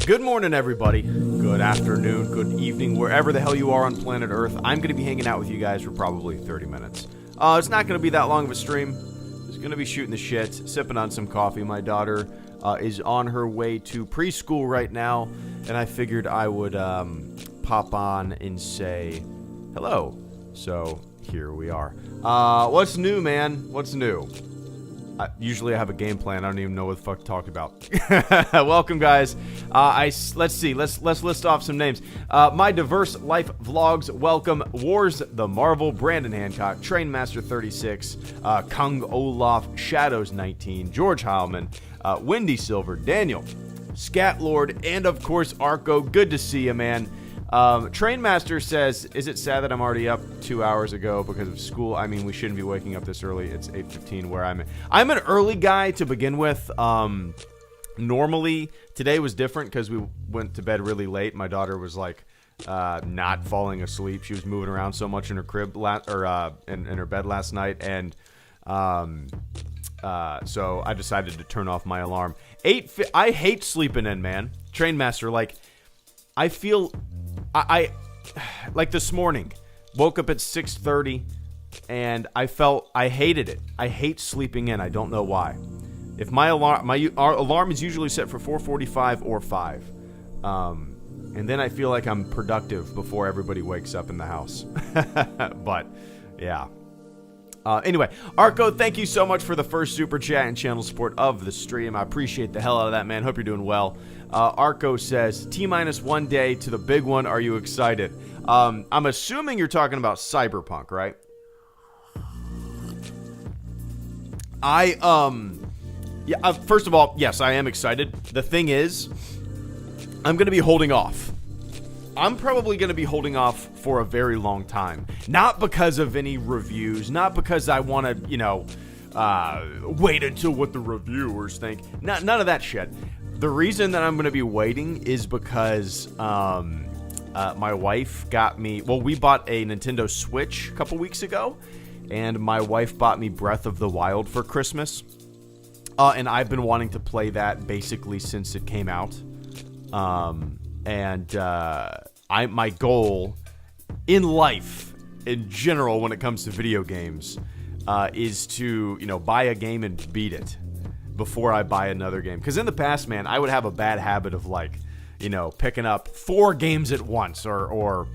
Good morning, everybody. Good afternoon, good evening, wherever the hell you are on planet Earth. I'm going to be hanging out with you guys for probably 30 minutes. It's not going to be that long of a stream. Just going to be shooting the shit, sipping on some coffee. My daughter is on her way to preschool right now, and I figured I would pop on and say hello. So here we are. What's new, man? What's new? Usually I have a game plan. I don't even know what the fuck to talk about. Welcome, guys. Let's see. Let's list off some names. My Diverse Life Vlogs. Welcome. Wars the Marvel. Brandon Hancock. Trainmaster 36. Kung Olaf. Shadows 19. George Heilman. Wendy Silver. Daniel. Scat Lord. And of course Arco. Good to see you, man. Trainmaster says, is it sad that I'm already up 2 hours ago because of school? I mean, we shouldn't be waking up this early. It's 8:15 where I'm an early guy to begin with. Normally, today was different because we went to bed really late. My daughter was like, not falling asleep. She was moving around so much in her crib, in her bed last night. And, so I decided to turn off my alarm. I hate sleeping in, man. Trainmaster, like, I feel... I like this morning, woke up at 6:30, and I hated it. I hate sleeping in. I don't know why. If my alarm is usually set for 4:45 or 5, and then I feel like I'm productive before everybody wakes up in the house. But yeah. Anyway, Arco, thank you so much for the first super chat and channel support of the stream. I appreciate the hell out of that, man. Hope you're doing well. Arco says, T-1 day to the big one. Are you excited? I'm assuming you're talking about Cyberpunk, right? First of all, yes, I am excited. The thing is, I'm going to be holding off. I'm probably going to be holding off for a very long time. Not because of any reviews, not because I want to, wait until what the reviewers think. None of that shit. The reason that I'm going to be waiting is because my wife got me... Well, we bought a Nintendo Switch a couple weeks ago, and my wife bought me Breath of the Wild for Christmas. And I've been wanting to play that basically since it came out. My goal in life, in general, when it comes to video games, is to, buy a game and beat it before I buy another game. Because in the past, man, I would have a bad habit of, picking up 4 games at once, or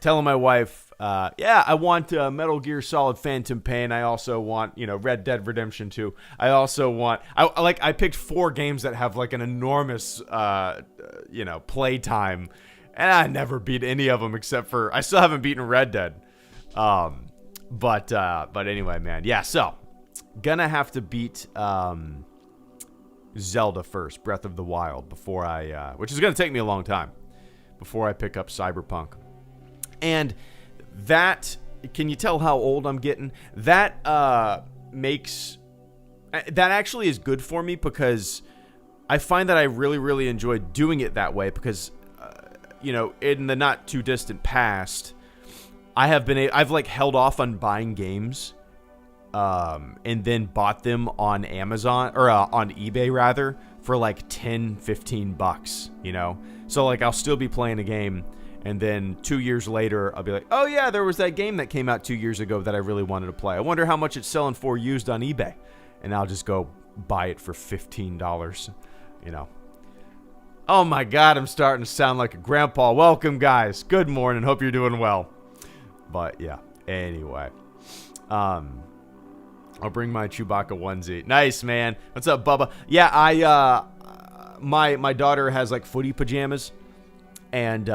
telling my wife, I want Metal Gear Solid Phantom Pain. I also want, Red Dead Redemption 2. I also want... I picked 4 games that have, an enormous, play time. And I never beat any of them except for... I still haven't beaten Red Dead. But anyway, man. Yeah, so... Gonna have to beat Zelda first. Breath of the Wild. Before I... which is gonna take me a long time. Before I pick up Cyberpunk. And that... Can you tell how old I'm getting? That makes... That actually is good for me because... I find that I really, really enjoy doing it that way because... in the not too distant past, I've held off on buying games, and then bought them on Amazon or on eBay rather for $10-15, So I'll still be playing a game, and then 2 years later I'll be like, oh yeah, there was that game that came out 2 years ago that I really wanted to play. I wonder how much it's selling for used on eBay, and I'll just go buy it for $15, Oh my God, I'm starting to sound like a grandpa. Welcome, guys. Good morning. Hope you're doing well. But yeah, anyway. I'll bring my Chewbacca onesie. Nice, man. What's up, Bubba? Yeah, my daughter has footy pajamas, and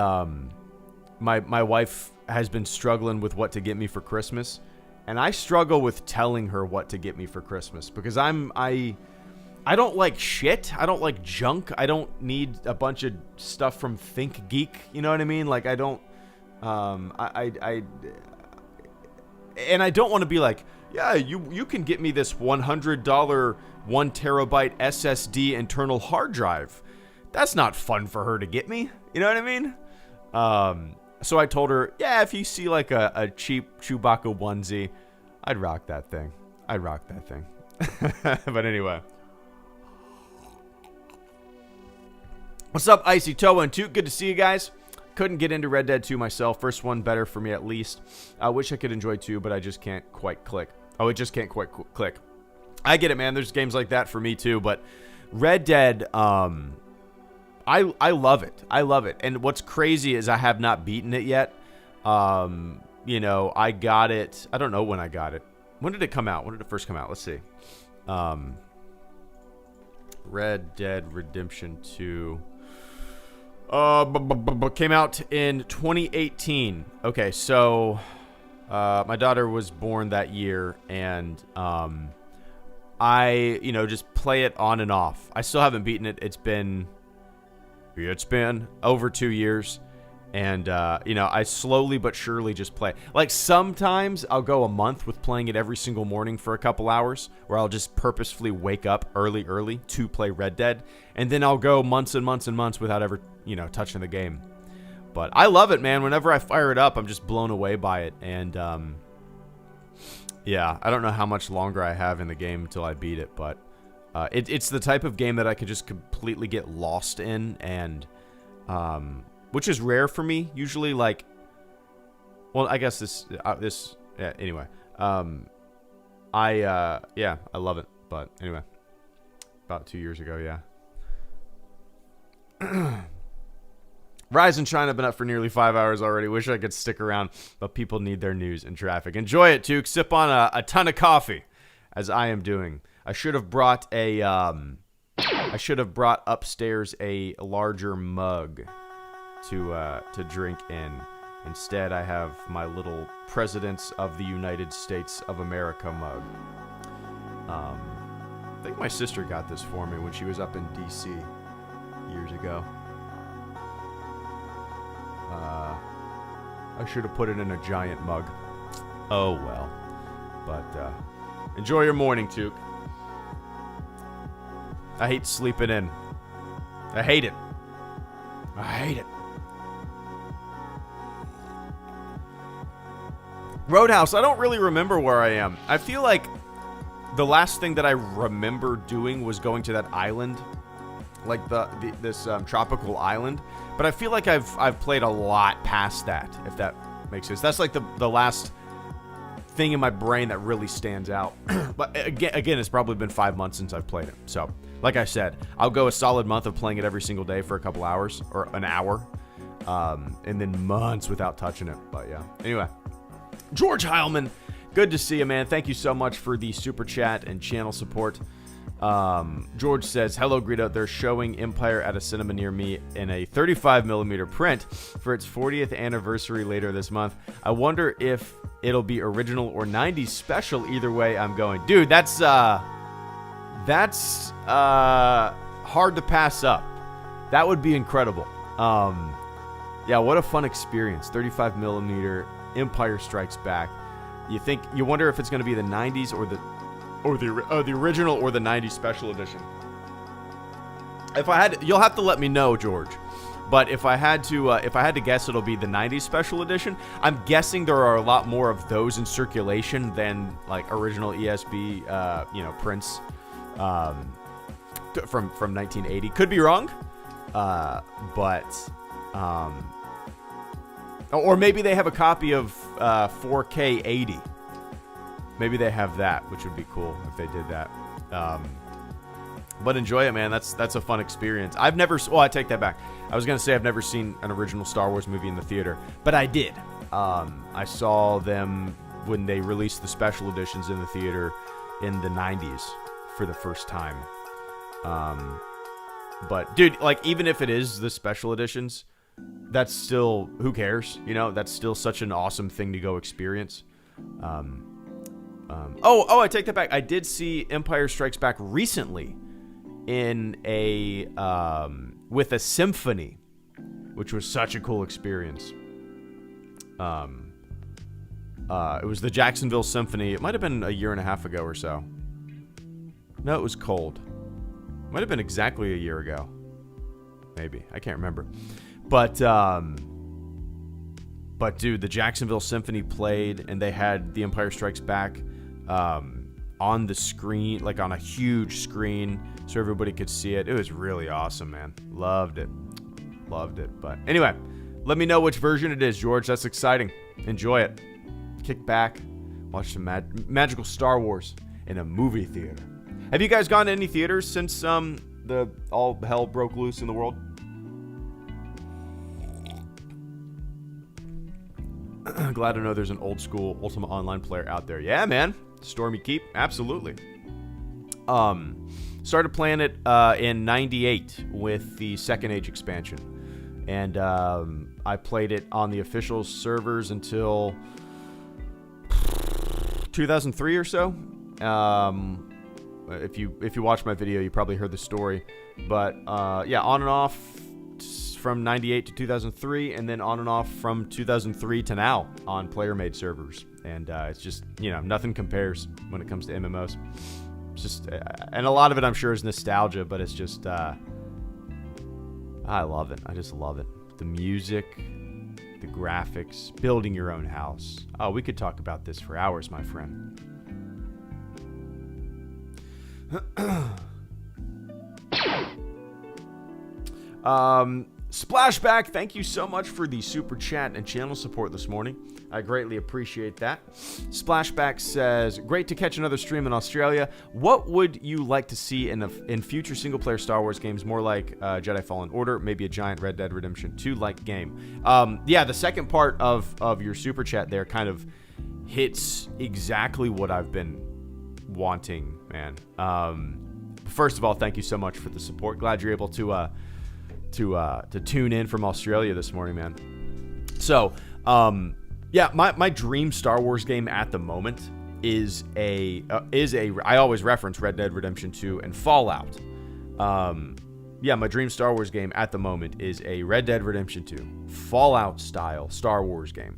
my wife has been struggling with what to get me for Christmas, and I struggle with telling her what to get me for Christmas because I don't like shit. I don't like junk. I don't need a bunch of stuff from Think Geek. You know what I mean? I don't... and I don't want to be like, yeah, you can get me this $100 1 terabyte SSD internal hard drive. That's not fun for her to get me. You know what I mean? So I told her, yeah, if you see a cheap Chewbacca onesie, I'd rock that thing. But anyway... What's up, Icy Toa and Toot? Good to see you guys. Couldn't get into Red Dead 2 myself. First one better for me at least. I wish I could enjoy 2, but I just can't quite click. Oh, it just can't quite click. I get it, man. There's games like that for me too, but Red Dead, I love it. I love it. And what's crazy is I have not beaten it yet. You know, I got it. I don't know when I got it. When did it come out? When did it first come out? Let's see. Red Dead Redemption 2. Came out in 2018. Okay, so my daughter was born that year, and I, you know, just play it on and off. I still haven't beaten it. It's been over 2 years, and you know, I slowly but surely just play. Like sometimes I'll go a month with playing it every single morning for a couple hours, where I'll just purposefully wake up early to play Red Dead, and then I'll go months and months and months without ever, you know, touching the game. But I love it, man. Whenever I fire it up, I'm just blown away by it. And yeah, I don't know how much longer I have in the game until I beat it, but it's the type of game that I could just completely get lost in, and which is rare for me. Usually, like, well, I guess this yeah, anyway. Yeah, I love it. But anyway, about 2 years ago, yeah. Rise and Shine have been up for nearly 5 hours already. Wish I could stick around, but people need their news and traffic. Enjoy it, Took. Sip on a ton of coffee, as I am doing. I should have brought upstairs a larger mug to drink in. Instead, I have my little Presidents of the United States of America mug. I think my sister got this for me when she was up in D.C. years ago. I should have put it in a giant mug. Oh well. But enjoy your morning, Took. I hate sleeping in. I hate it. I hate it. Roadhouse, I don't really remember where I am. I feel like the last thing that I remember doing was going to that island, like this tropical island. But I feel like I've played a lot past that, if that makes sense. That's like the last thing in my brain that really stands out. But again, it's probably been 5 months since I've played it. So, like I said, I'll go a solid month of playing it every single day for a couple hours, or an hour, and then months without touching it. But yeah, anyway. George Heilman, good to see you, man. Thank you so much for the super chat and channel support. George says, hello, Greedo. They're showing Empire at a cinema near me in a 35mm print for its 40th anniversary later this month. I wonder if it'll be original or 90s special. Either way, I'm going. Dude, that's hard to pass up. That would be incredible. Yeah, what a fun experience. 35mm Empire Strikes Back. You wonder if it's going to be the 90s or the original or the 90s special edition. If I had, you'll have to let me know, George. But if I had to guess, it'll be the 90s special edition. I'm guessing there are a lot more of those in circulation than like original ESB, prints from 1980. Could be wrong, or maybe they have a copy of 4K 80. Maybe they have that, which would be cool if they did that. But enjoy it, man. That's a fun experience. I've never... Well, I take that back. I was going to say I've never seen an original Star Wars movie in the theater. But I did. I saw them when they released the special editions in the theater in the 90s for the first time. But, dude, like, even if it is the special editions, that's still... Who cares? You know, that's still such an awesome thing to go experience. I take that back. I did see Empire Strikes Back recently in a with a symphony, which was such a cool experience. It was the Jacksonville Symphony. It might have been a year and a half ago or so. No, it was cold. Might have been exactly a year ago. Maybe. I can't remember. But dude, the Jacksonville Symphony played, and they had The Empire Strikes Back on the screen, like on a huge screen, so everybody could see it. It was really awesome, man. Loved it. But anyway, let me know which version it is, George. That's exciting. Enjoy it. Kick back, watch some magical Star Wars in a movie theater. Have you guys gone to any theaters since the all hell broke loose in the world? Glad to know there's an old school Ultima Online player out there. Yeah, man. Stormy Keep, absolutely. Started playing it in 98 with the Second Age expansion. And I played it on the official servers until 2003 or so. If you watch my video, you probably heard the story. But yeah, on and off from 98 to 2003, and then on and off from 2003 to now on player-made servers. And it's just, nothing compares when it comes to MMOs. It's just, and a lot of it I'm sure is nostalgia, but it's just, I love it. I just love it. The music, the graphics, building your own house. Oh, we could talk about this for hours, my friend. Splashback, thank you so much for the super chat and channel support this morning. I greatly appreciate that. Splashback says, great to catch another stream in Australia. What would you like to see in future single-player Star Wars games, more like Jedi Fallen Order, maybe a giant Red Dead Redemption 2-like game? Yeah, the second part of your super chat there kind of hits exactly what I've been wanting, man. First of all, thank you so much for the support. Glad you're able to tune in from Australia this morning, man. So, yeah, my dream Star Wars game at the moment is I always reference Red Dead Redemption 2 and Fallout. Yeah, my dream Star Wars game at the moment is a Red Dead Redemption 2 Fallout style Star Wars game.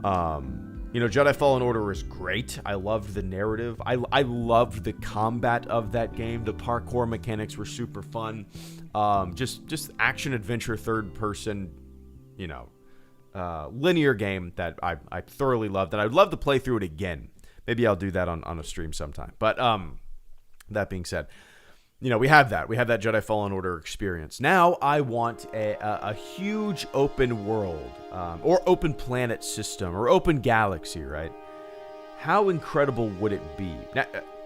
Jedi Fallen Order is great. I loved the narrative. I loved the combat of that game. The parkour mechanics were super fun. Just action adventure third person, linear game that I thoroughly loved, and I'd love to play through it again. Maybe I'll do that on a stream sometime. But that being said, we have that Jedi Fallen Order experience. Now I want a huge open world, or open planet system, or open galaxy, right? How incredible would it be?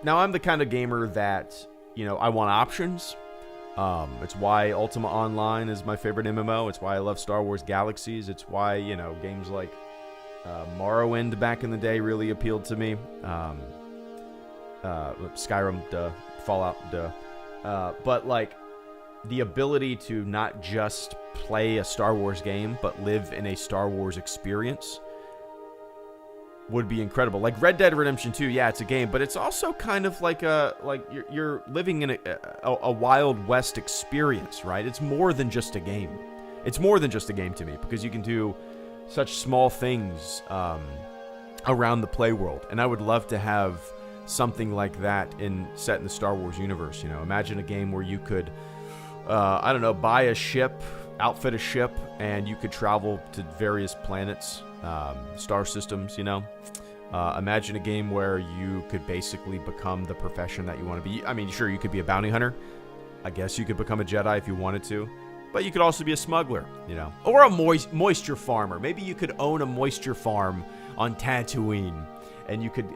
Now I'm the kind of gamer that, I want options. It's why Ultima Online is my favorite MMO. It's why I love Star Wars Galaxies. It's why, games like Morrowind back in the day really appealed to me. Skyrim, duh. Fallout, duh. But like the ability to not just play a Star Wars game, but live in a Star Wars experience would be incredible. Like Red Dead Redemption 2, yeah, it's a game, but it's also kind of like you're living in a Wild West experience, right? It's more than just a game. It's more than just a game to me, because you can do such small things around the play world, and I would love to have something like that set in the Star Wars universe. Imagine a game where you could, buy a ship, outfit a ship, and you could travel to various planets, star systems. Imagine a game where you could basically become the profession that you want to be. I mean, sure, you could be a bounty hunter. I guess you could become a Jedi if you wanted to, but you could also be a smuggler, or a moisture farmer. Maybe you could own a moisture farm on Tatooine, and you could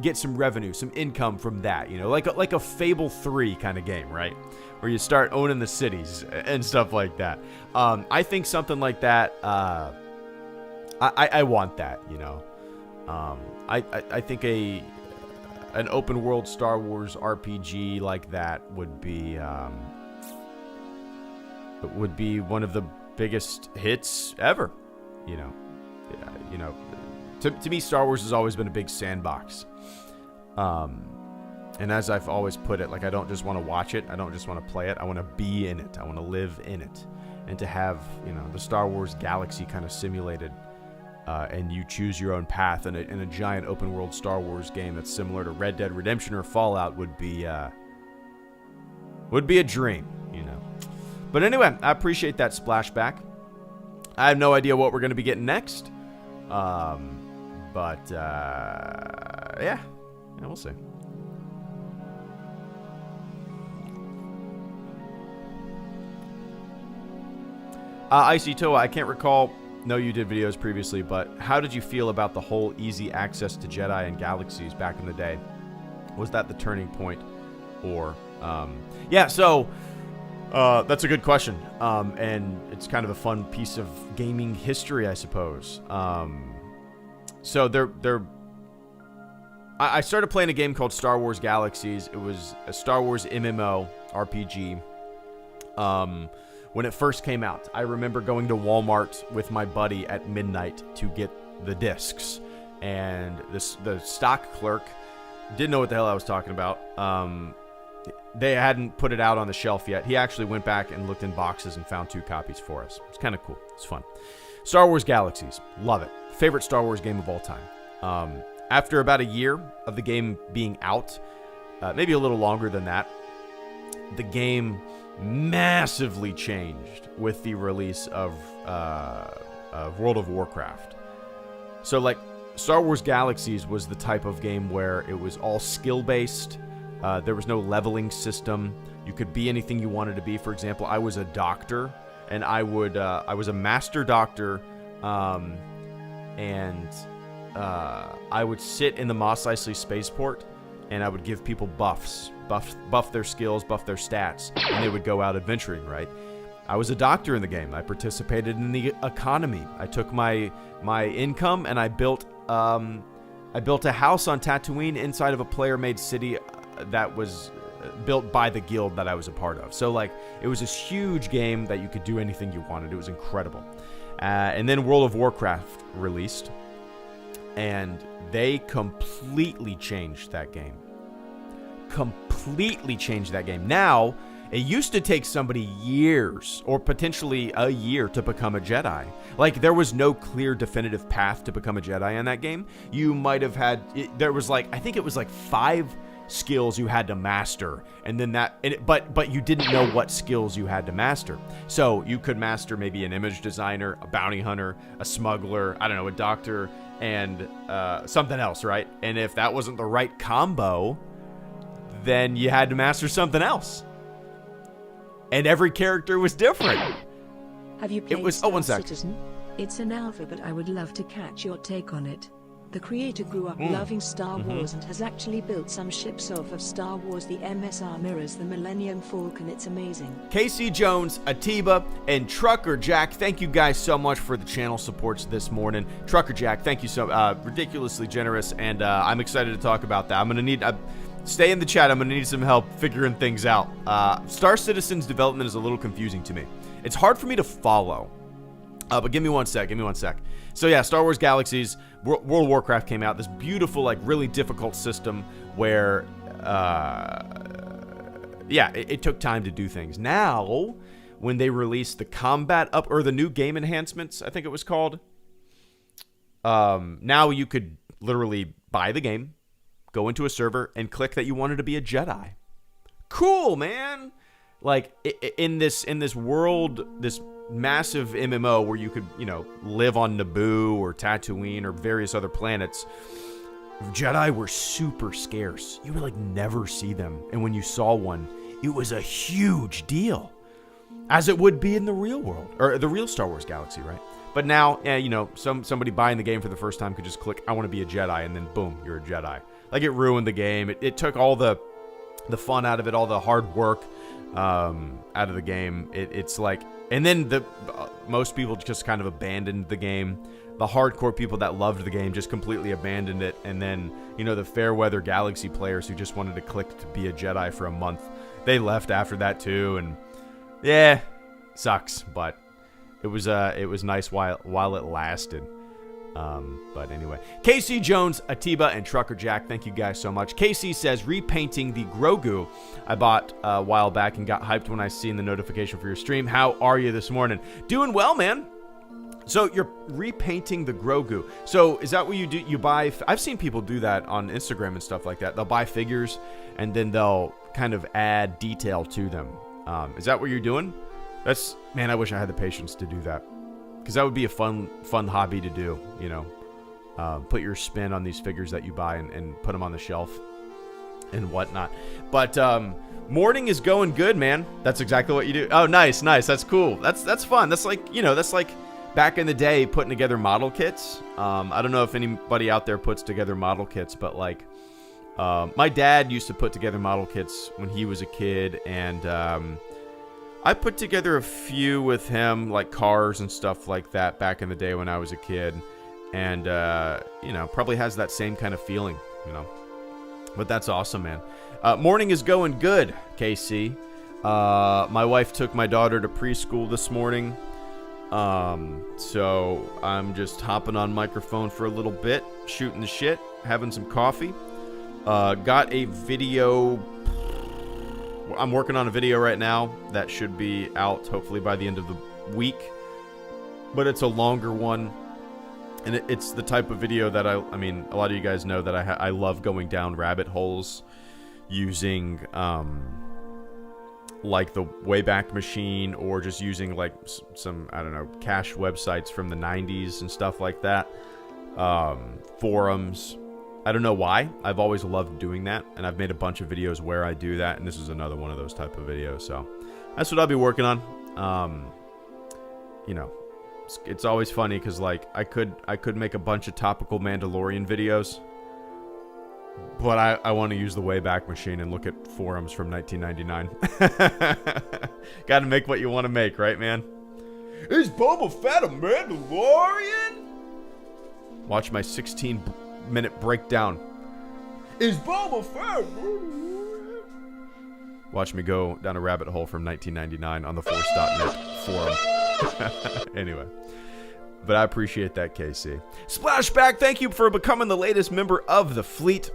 get some revenue, some income from that, like a Fable 3 kind of game, right? Where you start owning the cities and stuff like that. I think something like that, I want that, I think an open world Star Wars RPG like that would be one of the biggest hits ever, To me, Star Wars has always been a big sandbox. And as I've always put it, like, I don't just want to watch it. I don't just want to play it. I want to be in it. I want to live in it. And to have, the Star Wars galaxy kind of simulated, and you choose your own path in a giant open world Star Wars game that's similar to Red Dead Redemption or Fallout would be a dream, But anyway, I appreciate that splashback. I have no idea what we're going to be getting next. But yeah, Yeah, we'll see. Icy Toa, I can't recall. No, you did videos previously, but how did you feel about the whole easy access to Jedi and Galaxies back in the day? Was that the turning point? Or, yeah, so, that's a good question. And it's kind of a fun piece of gaming history, I suppose. So I started playing a game called Star Wars Galaxies. It was a Star Wars MMO RPG. When it first came out, I remember going to Walmart with my buddy at midnight to get the discs. And the stock clerk didn't know what the hell I was talking about. They hadn't put it out on the shelf yet. He actually went back and looked in boxes and found 2 copies for us. It's kind of cool. It's fun. Star Wars Galaxies. Love it. Favorite Star Wars game of all time. After about a year of the game being out, maybe a little longer than that, the game massively changed with the release of World of Warcraft. So, like, Star Wars Galaxies was the type of game where it was all skill-based. There was no leveling system. You could be anything you wanted to be. For example, I was a doctor, and I was a master doctor, and I would sit in the Mos Eisley spaceport, and I would give people buff their skills, buff their stats, and they would go out adventuring, right? I was a doctor in the game. I participated in the economy. I took my income and I built a house on Tatooine inside of a player-made city that was built by the guild that I was a part of. So, like, it was this huge game that you could do anything you wanted. It was incredible. And then World of Warcraft released, and they completely changed that game. Now, it used to take somebody years or potentially a year to become a Jedi. Like, there was no clear definitive path to become a Jedi in that game. You might have had, there was like, I think it was like 5 skills you had to master, and then but you didn't know what skills you had to master. So you could master maybe an image designer, a bounty hunter, a smuggler, I don't know, a doctor, and something else, right? And if that wasn't the right combo, then you had to master something else. And every character was different. Have you played It was Star one sec. Citizen? It's an alpha, but I would love to catch your take on it. The creator grew up loving Star Wars and has actually built some ships off of Star Wars. The MSR mirrors the Millennium Falcon. It's amazing. Casey Jones, Atiba, and Trucker Jack, thank you guys so much for the channel supports this morning. Trucker Jack, thank you so ridiculously generous, and I'm excited to talk about that. I'm gonna need stay in the chat. I'm gonna need some help figuring things out. Star Citizen's development is a little confusing to me. It's hard for me to follow. But give me one sec. So yeah, Star Wars Galaxies, World of Warcraft came out. This beautiful, like, really difficult system where, it took time to do things. Now, when they released the combat or the new game enhancements, I think it was called, now you could literally buy the game, go into a server, and click that you wanted to be a Jedi. Cool, man. Like, in this world, this massive MMO where you could, live on Naboo or Tatooine or various other planets, Jedi were super scarce. You would, like, never see them. And when you saw one, it was a huge deal. As it would be in the real world, or the real Star Wars Galaxy, right? But now, somebody buying the game for the first time could just click, I want to be a Jedi, and then boom, you're a Jedi. Like, it ruined the game. It took all the fun out of it, all the hard work out of the game. It's like, and then most people just kind of abandoned the game. The hardcore people that loved the game just completely abandoned it. And then, the fair weather Galaxy players who just wanted to click to be a Jedi for a month, they left after that too. And yeah, sucks, but it was nice while it lasted. But anyway, Casey Jones, Atiba, and Trucker Jack, thank you guys so much. Casey says, repainting the Grogu I bought a while back and got hyped when I seen the notification for your stream. How are you this morning? Doing well, man. So you're repainting the Grogu. So is that what you do? You buy, I've seen people do that on Instagram and stuff like that. They'll buy figures and then they'll kind of add detail to them. Is that what you're doing? Man, I wish I had the patience to do that. Because that would be a fun hobby to do, put your spin on these figures that you buy and put them on the shelf and whatnot. But morning is going good, man. That's exactly what you do. Oh, nice. That's cool. That's fun. That's like, that's like back in the day putting together model kits. I don't know if anybody out there puts together model kits, but like my dad used to put together model kits when he was a kid, and I put together a few with him, like cars and stuff like that back in the day when I was a kid, and probably has that same kind of feeling, but that's awesome, man. Morning is going good, KC. My wife took my daughter to preschool this morning, so I'm just hopping on microphone for a little bit, shooting the shit, having some coffee. Got a video. I'm working on a video right now that should be out hopefully by the end of the week, but it's a longer one, and it's the type of video that I mean, a lot of you guys know that I love going down rabbit holes using like the Wayback Machine, or just using like some, I don't know, cache websites from the 90s and stuff like that, forums. I don't know why. I've always loved doing that, and I've made a bunch of videos where I do that, and this is another one of those type of videos, so that's what I'll be working on. It's always funny because like I could make a bunch of topical Mandalorian videos, but I want to use the Wayback Machine and look at forums from 1999. Gotta make what you want to make, right, man? Is Boba Fett a Mandalorian? Watch my 16-minute breakdown. Is Boba Fett? Watch me go down a rabbit hole from 1999 on the Force.net forum. Anyway, but I appreciate that, KC. Splashback, thank you for becoming the latest member of the fleet.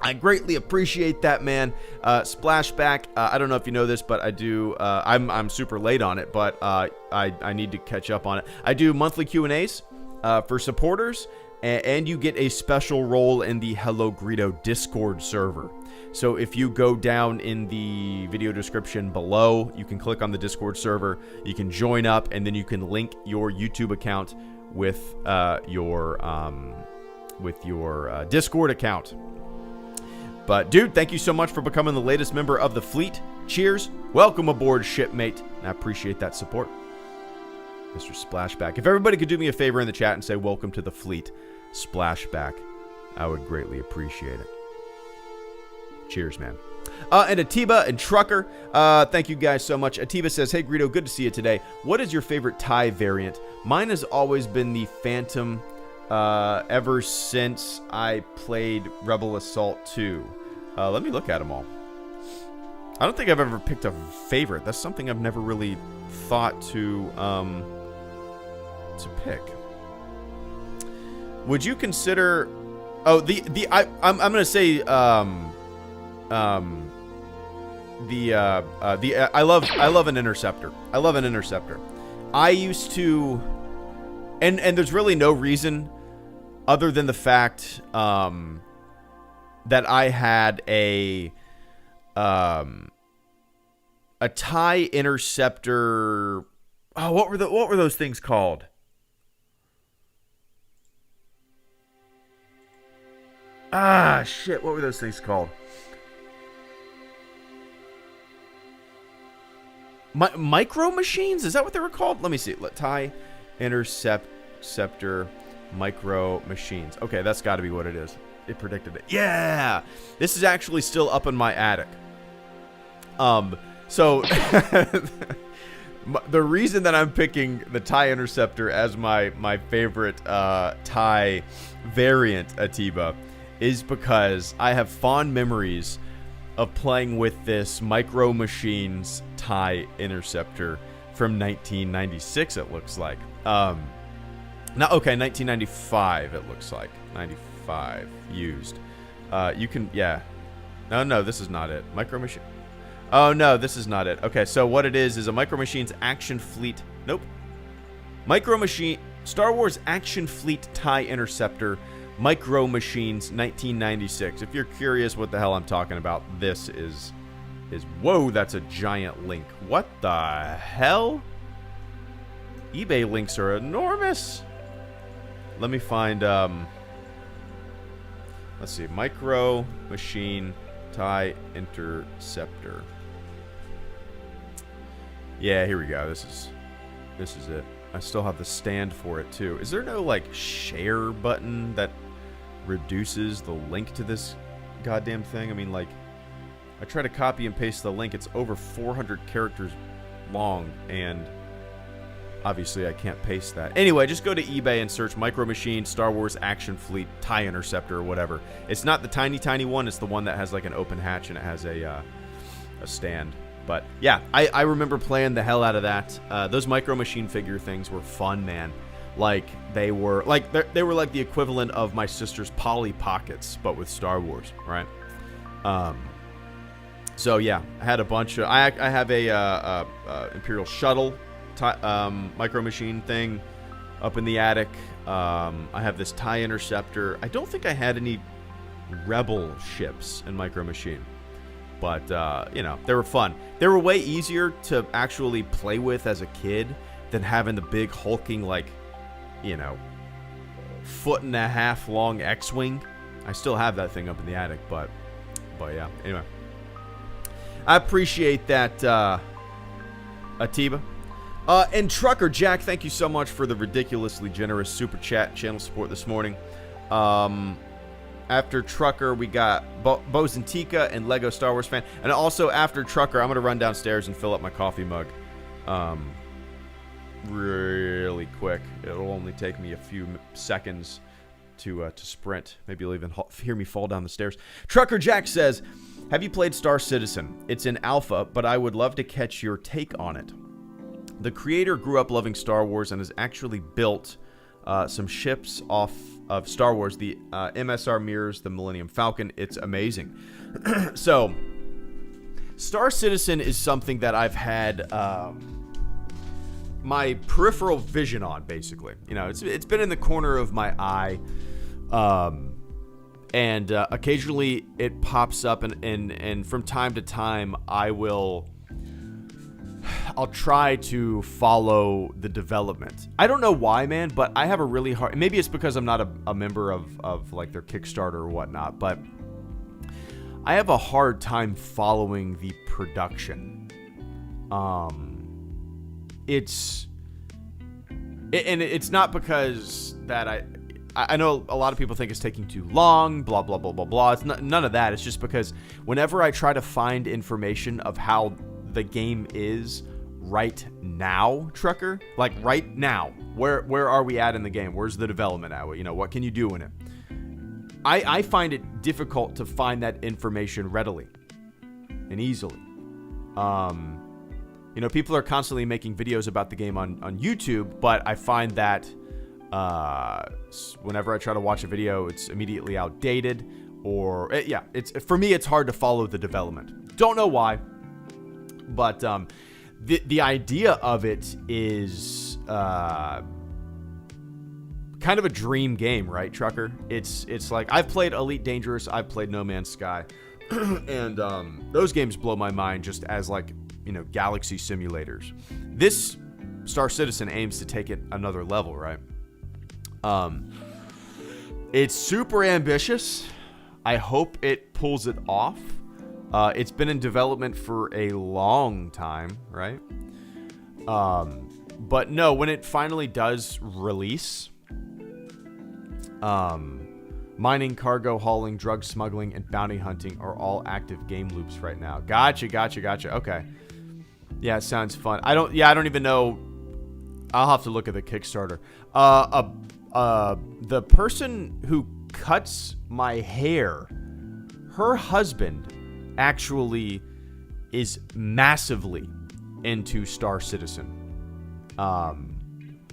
I greatly appreciate that, man. Splashback, I don't know if you know this, but I do. I'm super late on it, but I need to catch up on it. I do monthly Q&As for supporters, and you get a special role in the HelloGreedo Discord server. So if you go down in the video description below, you can click on the Discord server, you can join up, and then you can link your YouTube account with your Discord account. But dude, thank you so much for becoming the latest member of the fleet. Cheers. Welcome aboard, shipmate. And I appreciate that support, Mr. Splashback. If everybody could do me a favor in the chat and say welcome to the fleet, Splashback, I would greatly appreciate it. Cheers, man. And Atiba and Trucker, thank you guys so much. Atiba says, hey, Greedo, good to see you today. What is your favorite TIE variant? Mine has always been the Phantom, ever since I played Rebel Assault 2. Let me look at them all. I don't think I've ever picked a favorite. That's something I've never really thought to pick. Would you consider... Oh, I'm gonna say I love an interceptor. I love an interceptor. I used to, and there's really no reason other than the fact that I had a TIE interceptor. Oh, what were those things called? Ah, shit, what were those things called? Micro machines? Is that what they were called? Let me see. TIE interceptor micro machines. Okay, that's got to be what it is. It predicted it. Yeah! This is actually still up in my attic. So the reason that I'm picking the TIE interceptor as my favorite TIE variant, Atiba, is because I have fond memories of playing with this Micro Machines TIE interceptor from 1996, it looks like. Now, okay, 1995, it looks like. 95, used. You can, yeah. No, this is not it. Micro Machine. Oh, no, this is not it. Okay, so what it is a Micro Machines Action Fleet. Nope. Micro Machine, Star Wars Action Fleet TIE interceptor. Micro Machines 1996. If you're curious what the hell I'm talking about, this is whoa, that's a giant link. What the hell? eBay links are enormous. Let me find, let's see, Micro Machine TIE Interceptor. Yeah, here we go. This is it. I still have the stand for it too. Is there no like share button that reduces the link to this goddamn thing? I mean, like, I try to copy and paste the link. It's over 400 characters long, and obviously I can't paste that. Anyway, just go to eBay and search Micro Machine Star Wars Action Fleet TIE Interceptor or whatever. It's not the tiny one. It's the one that has like an open hatch and it has a stand. But yeah, I remember playing the hell out of that. Those Micro Machine figure things were fun, man. Like they were like the equivalent of my sister's Polly Pockets, but with Star Wars, right? So yeah, I had a bunch of. I have a Imperial Shuttle Micro Machine thing up in the attic. I have this TIE Interceptor. I don't think I had any Rebel ships in Micro Machine. But, you know, they were fun. They were way easier to actually play with as a kid than having the big hulking, like, you know, 1.5 foot long X-Wing. I still have that thing up in the attic, but yeah. Anyway. I appreciate that, Atiba. And Trucker Jack, thank you so much for the ridiculously generous super chat channel support this morning. After Trucker, we got Bozentika and Lego Star Wars fan. And also after Trucker, I'm going to run downstairs and fill up my coffee mug. Really quick. It'll only take me a few seconds to sprint. Maybe you'll even hear me fall down the stairs. Trucker Jack says, have you played Star Citizen? It's in alpha, but I would love to catch your take on it. The creator grew up loving Star Wars and has actually built some ships off of Star Wars, the MSR mirrors the Millennium Falcon. It's amazing. So, Star Citizen is something that I've had my peripheral vision on, basically. You know, it's been in the corner of my eye, and occasionally it pops up, and from time to time I'll try to follow the development. I don't know why, man, but I have a really hard... Maybe it's because I'm not a member of like their Kickstarter or whatnot, but I have a hard time following the production. It's not because that I know a lot of people think it's taking too long, blah, blah, blah, blah, blah. It's none of that. It's just because whenever I try to find information of how the game is right now, Trucker, like right now, where are we at in the game? Where's the development at? You know, what can you do in it? I find it difficult to find that information readily and easily. You know, people are constantly making videos about the game on YouTube, but I find that whenever I try to watch a video, it's immediately outdated, or for me, it's hard to follow the development. Don't know why. But the idea of it is kind of a dream game, right, Trucker? It's like, I've played Elite Dangerous, I've played No Man's Sky, and those games blow my mind just as, like, you know, galaxy simulators. This Star Citizen aims to take it another level, right? It's super ambitious. I hope it pulls it off. It's been in development for a long time, right? But no, when it finally does release, mining, cargo hauling, drug smuggling, and bounty hunting are all active game loops right now. Gotcha. Okay. Yeah, it sounds fun. I don't even know. I'll have to look at the Kickstarter. The person who cuts my hair, her husband actually is massively into Star Citizen. I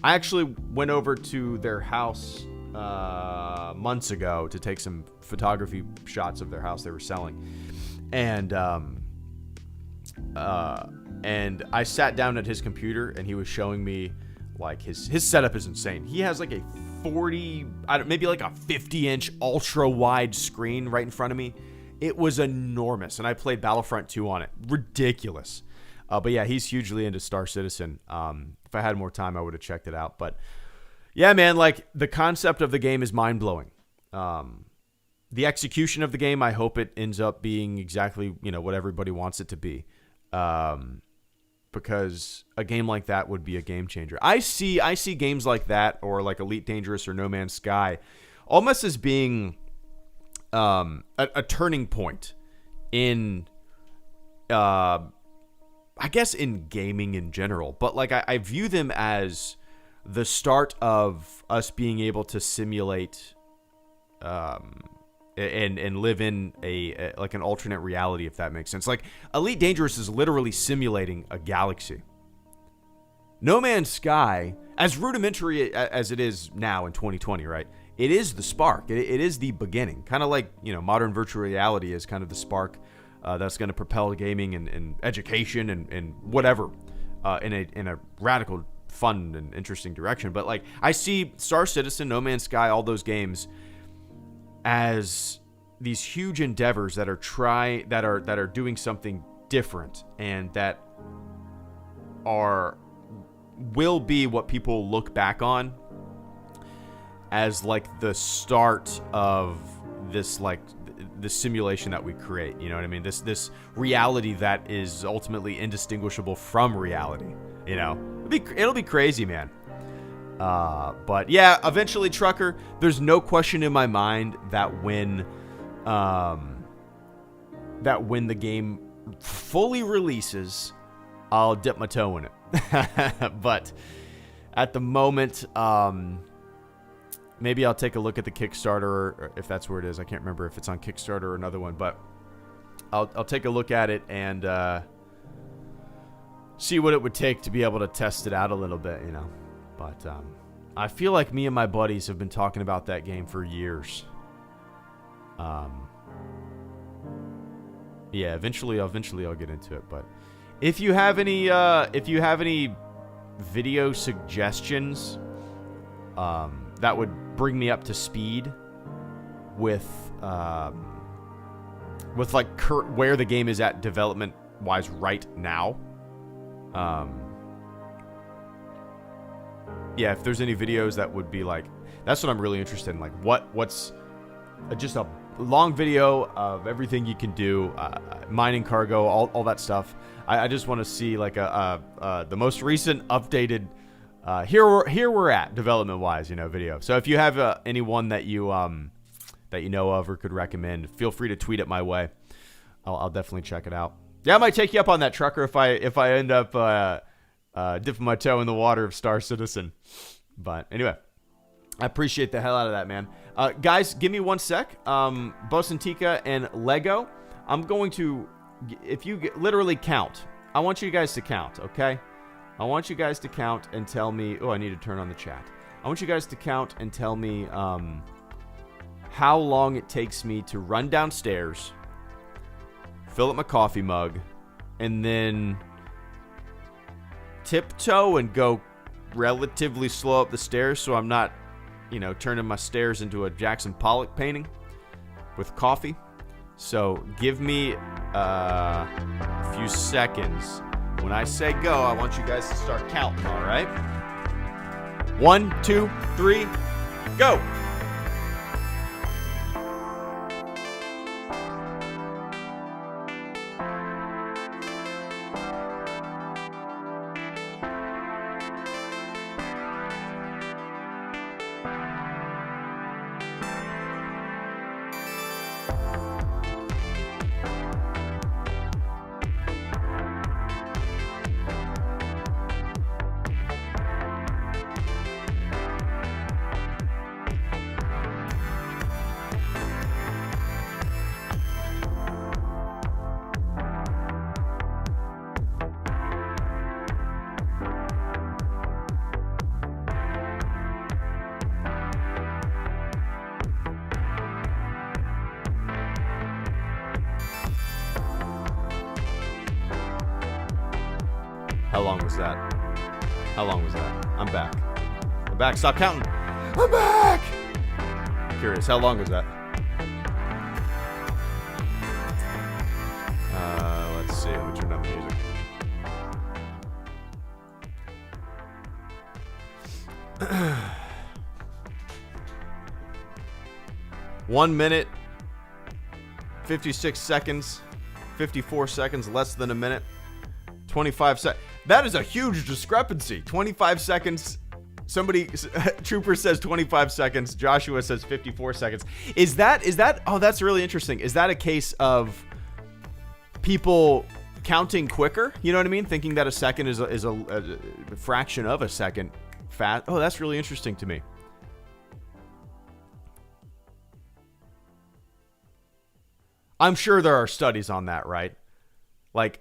actually went over to their house months ago to take some photography shots of their house they were selling, and I sat down at his computer and he was showing me, like, his setup is insane. He has like a 50-inch ultra wide screen right in front of me. It was enormous, and I played Battlefront 2 on it. Ridiculous. But yeah, he's hugely into Star Citizen. If I had more time, I would have checked it out. But Yeah, man, like, the concept of the game is mind-blowing. The execution of the game, I hope it ends up being exactly, what everybody wants it to be. Because a game like that would be a game changer. I see games like that, or like Elite Dangerous or No Man's Sky, almost as being a turning point in, I guess, in gaming in general. But like I view them as the start of us being able to simulate and live in a like an alternate reality, if that makes sense. Like, Elite Dangerous is literally simulating a galaxy. No Man's Sky, as rudimentary as it is now in 2020, right? It is the spark. It is the beginning. Kind of like, modern virtual reality is kind of the spark that's going to propel gaming and education and whatever in a radical, fun, and interesting direction. But like, I see Star Citizen, No Man's Sky, all those games as these huge endeavors that are doing something different, and that will be what people look back on as like the start of this, like, the simulation that we create. You know what I mean? This reality that is ultimately indistinguishable from reality. It'll be crazy, man. But yeah, eventually, Trucker, there's no question in my mind that when the game fully releases, I'll dip my toe in it. But at the moment, maybe I'll take a look at the Kickstarter, or if that's where it is. I can't remember if it's on Kickstarter or another one, but I'll take a look at it and see what it would take to be able to test it out a little bit, But I feel like me and my buddies have been talking about that game for years. Yeah, eventually I'll get into it. But if you have any video suggestions that would bring me up to speed with like where the game is at development wise right now. Yeah, if there's any videos that would be like, that's what I'm really interested in. Like, what's just a long video of everything you can do, mining cargo, all that stuff. I just want to see like the most recent updated here we're at development wise, video. So if you have anyone that you know of or could recommend, feel free to tweet it my way. I'll definitely check it out. Yeah, I might take you up on that, Trucker, if I end up dipping my toe in the water of Star Citizen. But anyway, I appreciate the hell out of that, man. Guys, give me 1 sec. Bosantika and Lego, I'm going to, if you literally count, I want you guys to count, okay? I want you guys to count and tell me, I need to turn on the chat. I want you guys to count and tell me how long it takes me to run downstairs, fill up my coffee mug, and then tiptoe and go relatively slow up the stairs so I'm not, turning my stairs into a Jackson Pollock painting with coffee. So give me a few seconds. When I say go, I want you guys to start counting, all right? 1, 2, 3, go! How long was that? How long was that? I'm back. I'm back. Stop counting. I'm back! Curious. How long was that? Let's see. Let me turn down the music. 1 minute, 56 seconds, 54 seconds, less than a minute, 25 seconds. That is a huge discrepancy. 25 seconds. Somebody, Trooper says 25 seconds. Joshua says 54 seconds. Is that, oh, that's really interesting. Is that a case of people counting quicker? You know what I mean? Thinking that a second is a fraction of a second fast. Oh, that's really interesting to me. I'm sure there are studies on that, right? Like,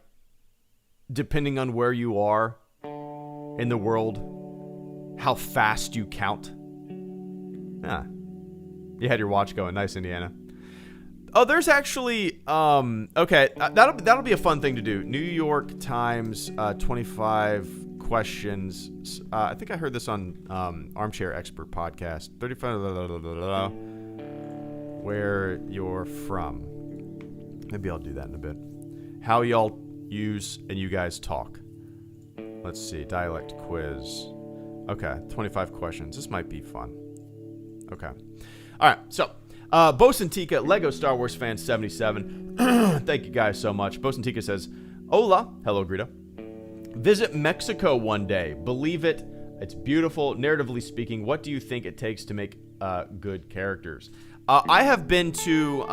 depending on where you are in the world, how fast you count. Ah, you had your watch going. Nice, Indiana. Oh, there's actually, okay, that'll be a fun thing to do. New York Times, 25 questions. I think I heard this on Armchair Expert podcast. 35, where you're from. Maybe I'll do that in a bit. How y'all use and you guys talk. Let's see, dialect quiz. Okay, 25 questions. This might be fun. Okay. All right, so Bosun Tika, Lego Star Wars fan 77. Thank you guys so much. Bosun Tika says, Hola, HelloGreedo. Visit Mexico one day. Believe it. It's beautiful. Narratively speaking, what do you think it takes to make good characters? I have been to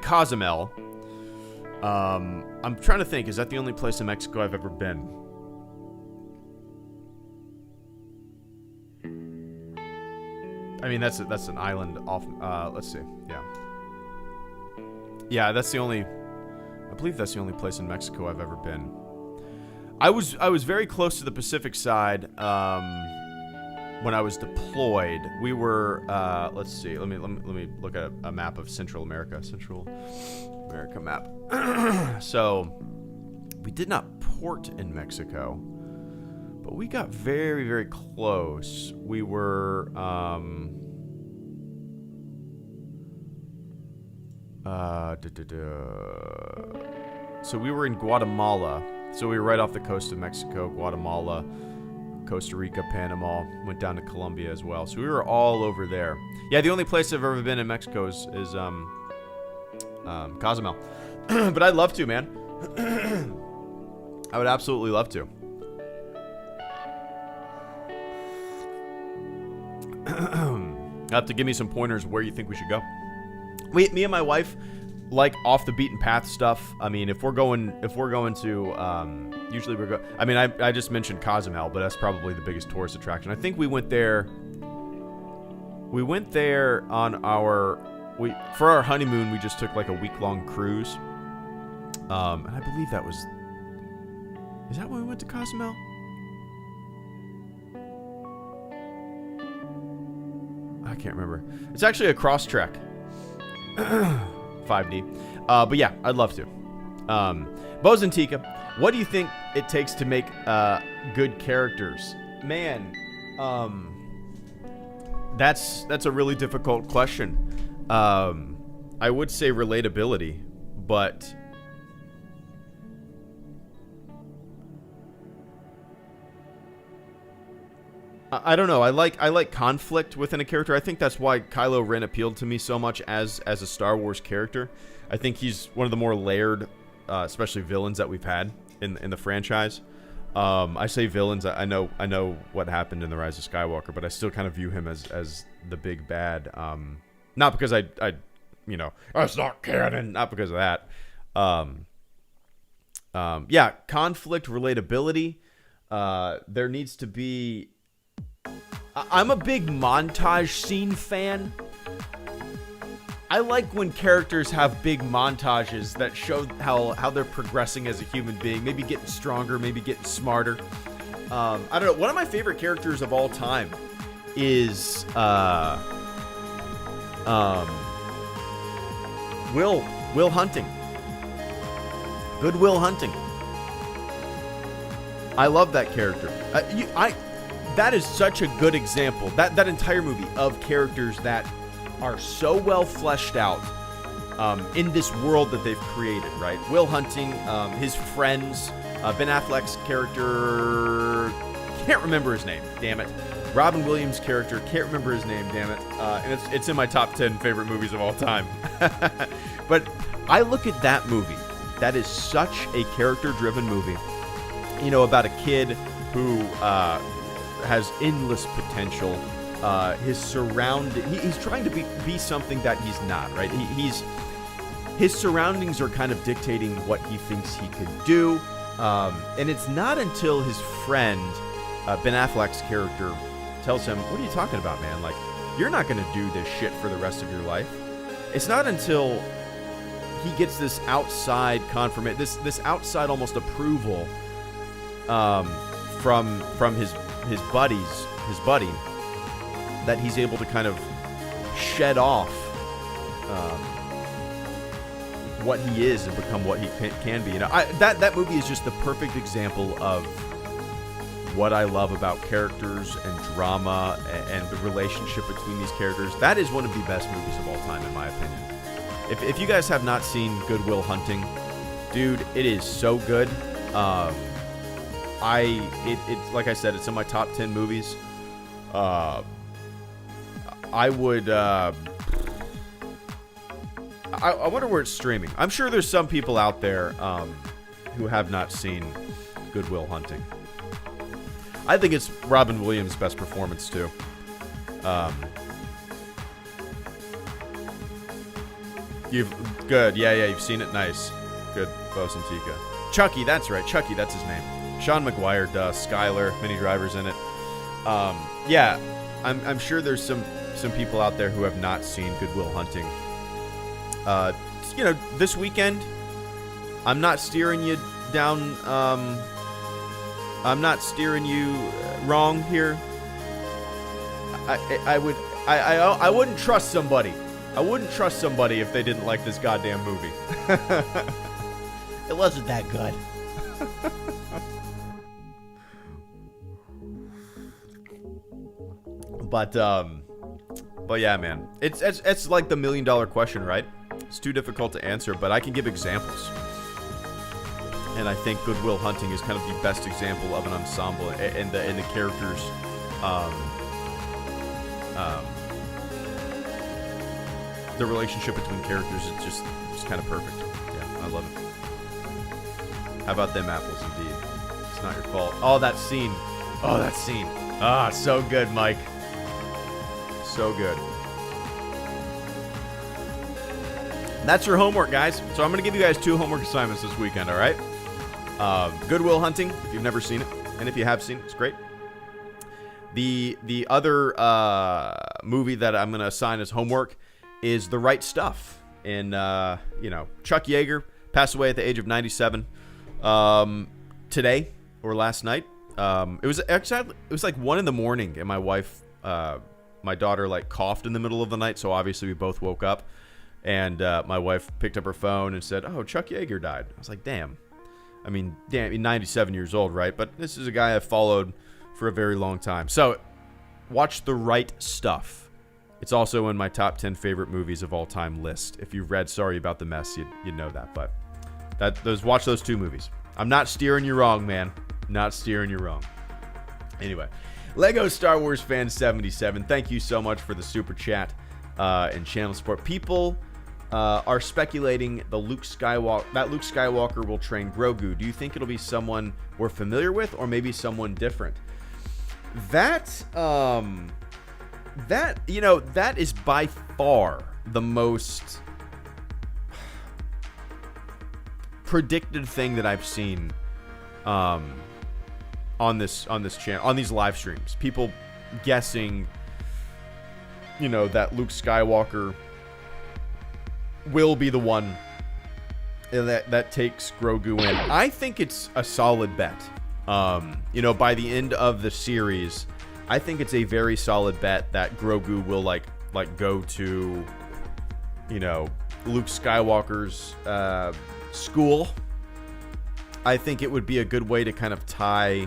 Cozumel. I'm trying to think. Is that the only place in Mexico I've ever been? I mean, that's an island off. Let's see. Yeah, that's the only. I believe that's the only place in Mexico I've ever been. I was very close to the Pacific side when I was deployed. We were. Let's see. Let me look at a map of Central America. Central America map. So we did not port in Mexico, but we got very, very close. We were so we were in Guatemala. So we were right off the coast of Mexico, Guatemala, Costa Rica, Panama, went down to Colombia as well. So we were all over there. Yeah, the only place I've ever been in Mexico is Cozumel. But I'd love to, man. I would absolutely love to. You have to give me some pointers where you think we should go. Me and my wife like off the beaten path stuff. I mean, if we're going to, usually we go. I mean, I just mentioned Cozumel, but that's probably the biggest tourist attraction. I think we went there. We went there on for our honeymoon. We just took like a week-long cruise. And I believe that was. Is that when we went to Cozumel? I can't remember. It's actually a cross trek. 5D. But yeah, I'd love to. Bosun Tika, what do you think it takes to make good characters? Man, that's a really difficult question. I would say relatability, but I don't know. I like conflict within a character. I think that's why Kylo Ren appealed to me so much as a Star Wars character. I think he's one of the more layered, especially villains that we've had in the franchise. I say villains. I know what happened in The Rise of Skywalker, but I still kind of view him as the big bad. Not because I it's not canon. Not because of that. Yeah, conflict, relatability. There needs to be. I'm a big montage scene fan. I like when characters have big montages that show how they're progressing as a human being, maybe getting stronger, maybe getting smarter. I don't know. One of my favorite characters of all time is Will Hunting. Good Will Hunting. I love that character. That is such a good example, that entire movie, of characters that are so well fleshed out in this world that they've created, right? Will Hunting, his friends, Ben Affleck's character, can't remember his name, damn it. Robin Williams' character, can't remember his name, damn it, and it's in my top 10 favorite movies of all time. But I look at that movie. That is such a character-driven movie. You know, about a kid who has endless potential. He's trying to be something that he's not, right? His surroundings are kind of dictating what he thinks he could do. And it's not until his friend, Ben Affleck's character, tells him, what are you talking about, man? Like, you're not going to do this shit for the rest of your life. It's not until he gets this outside confirmation, this outside almost approval from his buddy, that he's able to kind of shed off what he is and become what he can be. You know, that movie is just the perfect example of what I love about characters and drama and the relationship between these characters. That is one of the best movies of all time, in my opinion. If you guys have not seen Good Will Hunting, dude, it is so good. It's like I said, it's in my top 10 movies. I would. I wonder where it's streaming. I'm sure there's some people out there who have not seen Good Will Hunting. I think it's Robin Williams' best performance too. Good. Yeah, you've seen it. Nice. Good, Bosun Tika. Chucky, that's right. Chucky, that's his name. Sean McGuire, Skyler, many drivers in it. Yeah, I'm sure there's some people out there who have not seen Good Will Hunting. You know, this weekend, I'm not steering you down. I'm not steering you wrong here. I wouldn't trust somebody. I wouldn't trust somebody if they didn't like this goddamn movie. It wasn't that good. But yeah, man, it's like the $1 million question, right? It's too difficult to answer, but I can give examples. And I think Good Will Hunting is kind of the best example of an ensemble, and the characters, the relationship between characters is just kind of perfect. Yeah, I love it. How about them apples, indeed? It's not your fault. Oh, that scene. Ah, so good, Mike. So good. That's your homework, guys. So I'm going to give you guys 2 homework assignments this weekend, all right? Good Will Hunting, if you've never seen it. And if you have seen it, it's great. The other movie that I'm going to assign as homework is The Right Stuff. And, Chuck Yeager passed away at the age of 97 today or last night. It was like 1 a.m, and my wife, my daughter, like coughed in the middle of the night. So obviously we both woke up, and my wife picked up her phone and said, "Oh, Chuck Yeager died." I was like, "Damn." I mean, damn, he's 97 years old, right? But this is a guy I've followed for a very long time. So watch The Right Stuff. It's also in my top 10 favorite movies of all time list. If you've read Sorry About the Mess, you'd know that. But watch those 2 movies. I'm not steering you wrong, man. Not steering you wrong. Anyway, Lego Star Wars Fan 77, thank you so much for the super chat and channel support. People are speculating that Luke Skywalker will train Grogu. Do you think it'll be someone we're familiar with, or maybe someone different? That is by far the most predicted thing that I've seen on this channel, on these live streams. People guessing, that Luke Skywalker will be the one that takes Grogu in. I think it's a solid bet. By the end of the series, I think it's a very solid bet that Grogu will like go to, Luke Skywalker's school. I think it would be a good way to kind of tie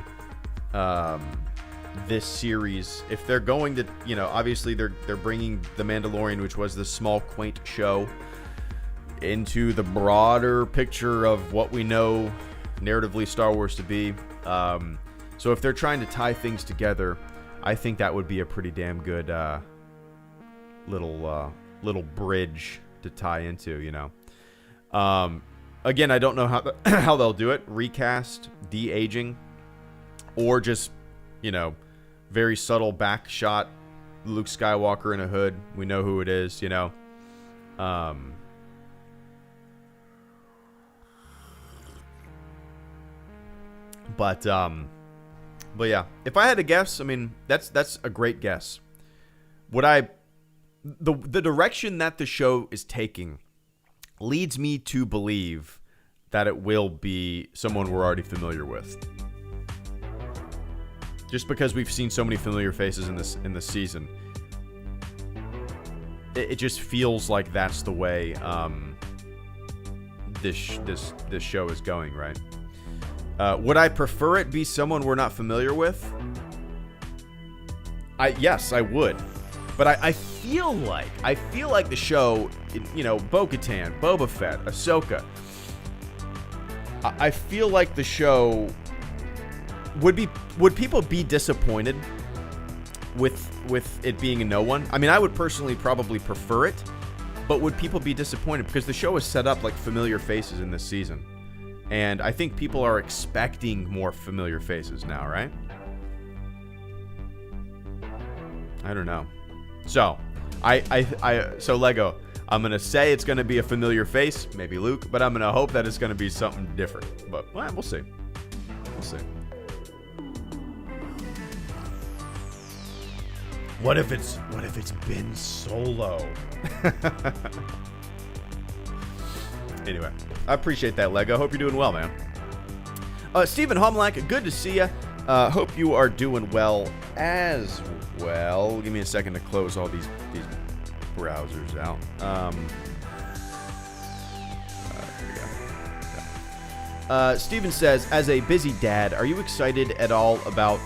this series. If they're going to, obviously they're bringing The Mandalorian, which was this small, quaint show, into the broader picture of what we know narratively Star Wars to be. So if they're trying to tie things together, I think that would be a pretty damn good little bridge to tie into, you know. Again, I don't know how how they'll do it. Recast, de-aging, or just, you know, very subtle back shot. Luke Skywalker in a hood. We know who it is, you know. But yeah, if I had to guess, I mean, that's a great guess. The direction that the show is taking leads me to believe that it will be someone we're already familiar with. Just because we've seen so many familiar faces in this season, it just feels like that's the way this show is going, right? Would I prefer it be someone we're not familiar with? Yes, I would. But I feel like the show, you know, Bo-Katan, Boba Fett, Ahsoka. I feel like the show would people be disappointed with it being a no one? I mean, I would personally probably prefer it, but would people be disappointed because the show is set up like familiar faces in this season, and I think people are expecting more familiar faces now, right? I don't know. So, so Lego, I'm going to say it's going to be a familiar face, maybe Luke, but I'm going to hope that it's going to be something different. But, well, we'll see. We'll see. What if it's Ben Solo? Anyway, I appreciate that, Lego. Hope you're doing well, man. Stephen Homlack, good to see you. Hope you are doing well as well. Give me a second to close all these browsers out. Here we go. Yeah. Steven says, as a busy dad, are you excited at all about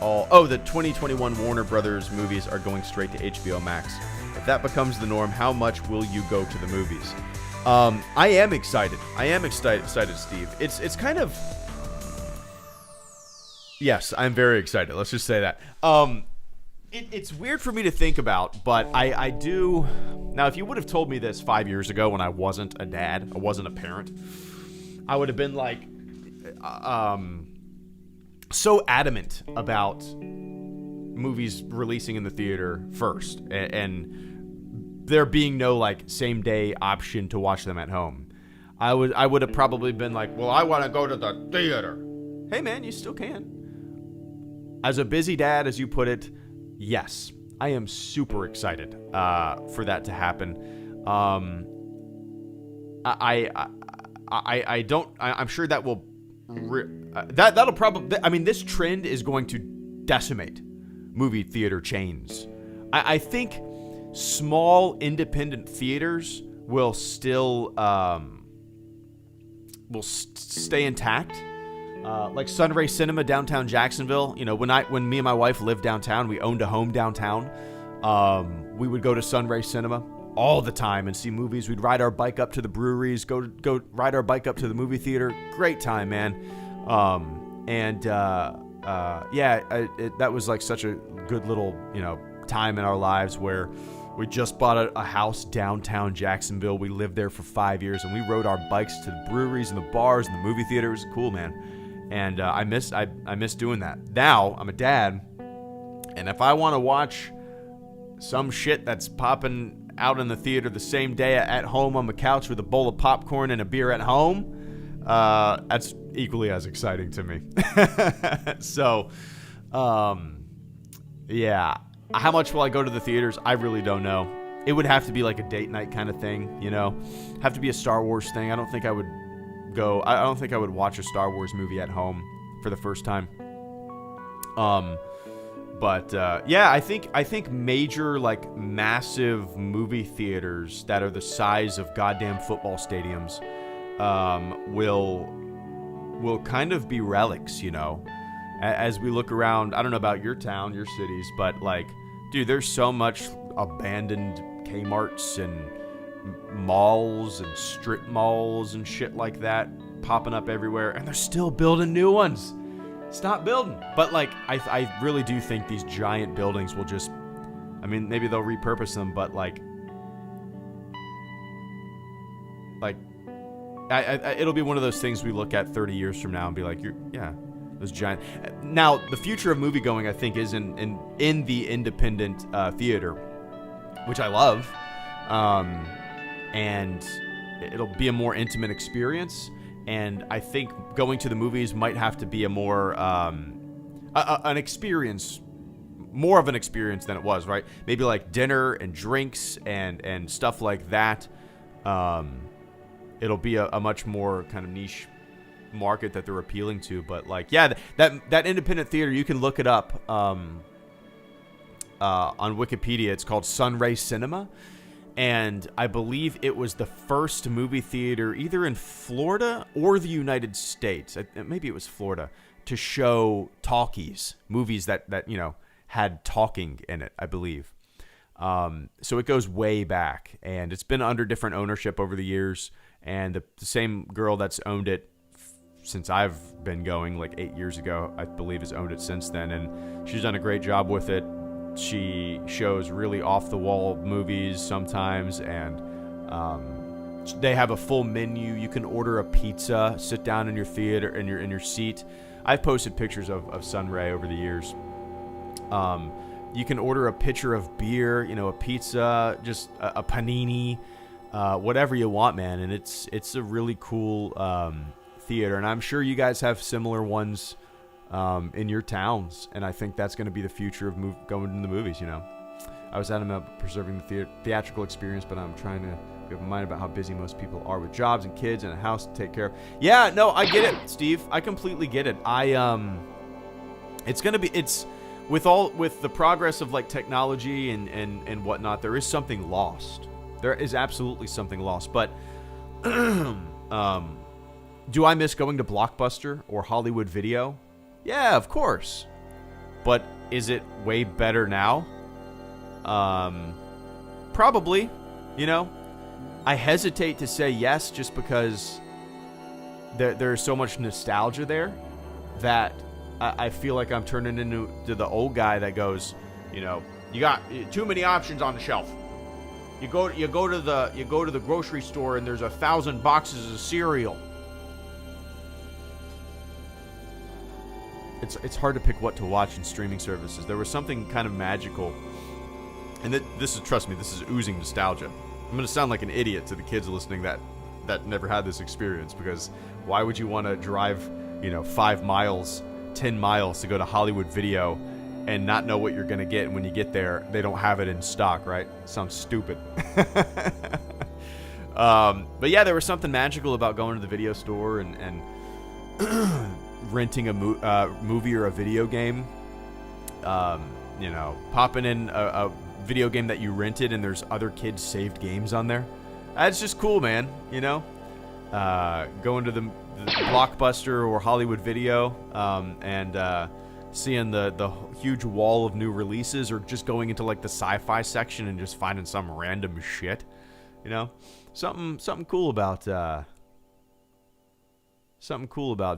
the 2021 Warner Brothers movies are going straight to HBO Max? If that becomes the norm, how much will you go to the movies? I am excited. Steve. It's kind of... Yes, I'm very excited. Let's just say that. It's weird for me to think about, but I do... Now, if you would have told me this 5 years ago when I wasn't a dad, I wasn't a parent, I would have been like... so adamant about movies releasing in the theater first, and there being no like same day option to watch them at home. I would have probably been like, well, I want to go to the theater. Hey man, you still can. As a busy dad, as you put it, yes, I am super excited for that to happen. I'm sure that will. That'll probably... I mean, this trend is going to decimate movie theater chains. I think small independent theaters will still stay intact. Like Sunray Cinema downtown Jacksonville. You know, when me and my wife lived downtown, we owned a home downtown. We would go to Sunray Cinema all the time and see movies. We'd ride our bike up to the breweries, go ride our bike up to the movie theater. Great time, man. That was like such a good little, you know, time in our lives where we just bought a house downtown Jacksonville. We lived there for 5 years, and we rode our bikes to the breweries and the bars and the movie theater. It was cool, man. And I miss doing that. Now I'm a dad, and if I want to watch some shit that's popping out in the theater the same day at home on the couch with a bowl of popcorn and a beer at home, that's equally as exciting to me. So, yeah. How much will I go to the theaters? I really don't know. It would have to be like a date night kind of thing, you know? Have to be a Star Wars thing. I don't think I would watch a Star Wars movie at home for the first time. Yeah, I think major, like, massive movie theaters that are the size of goddamn football stadiums will kind of be relics, you know, as we look around. I don't know about your town, your cities, but, like, dude, there's so much abandoned Kmart's and malls and strip malls and shit like that popping up everywhere, and they're still building new ones. Stop building. But like, I really do think these giant buildings will just, I mean, maybe they'll repurpose them, but like it'll be one of those things we look at 30 years from now and be like, those giant. Now, the future of movie going, I think, is in the independent theater, which I love, and it'll be a more intimate experience. And I think going to the movies might have to be a more an experience, more of an experience than it was, right? Maybe like dinner and drinks and stuff like that. It'll be a much more kind of niche market that they're appealing to. But like, yeah, that independent theater, you can look it up on Wikipedia. It's called Sunray Cinema. And I believe it was the first movie theater either in Florida or the United States. Maybe it was Florida, to show talkies, movies that had talking in it, I believe. So it goes way back, and it's been under different ownership over the years. And the same girl that's owned it since I've been going, like 8 years ago, I believe, has owned it since then. And she's done a great job with it. She shows really off-the-wall movies sometimes, and they have a full menu. You can order a pizza, sit down in your theater, in your seat. I've posted pictures of Sunray over the years. You can order a pitcher of beer, a pizza, just a panini, whatever you want, man. And it's a really cool theater, and I'm sure you guys have similar ones in your towns, and I think that's going to be the future of going to the movies. I was adamant about preserving the theatrical experience, but I'm trying to be open minded about how busy most people are with jobs and kids and a house to take care of. Yeah, no, I get it, Steve. I completely get it. It's with the progress of like technology and whatnot, there is something lost. There is absolutely something lost. But do I miss going to Blockbuster or Hollywood Video? Yeah, of course. But is it way better now? Probably. I hesitate to say yes just because there's so much nostalgia there that I feel like I'm turning into the old guy that goes, you got too many options on the shelf. You go to the grocery store and there's 1,000 boxes of cereal. It's hard to pick what to watch in streaming services. There was something kind of magical, and trust me, this is oozing nostalgia. I'm going to sound like an idiot to the kids listening that never had this experience, because why would you want to drive 5 miles, 10 miles to go to Hollywood Video and not know what you're going to get, and when you get there they don't have it in stock, right? Sounds stupid. But yeah, there was something magical about going to the video store and renting a movie or a video game, popping in a video game that you rented and there's other kids' saved games on there. That's just cool, man. Going to the Blockbuster or Hollywood Video and seeing the huge wall of new releases, or just going into like the sci-fi section and just finding some random shit. Something cool about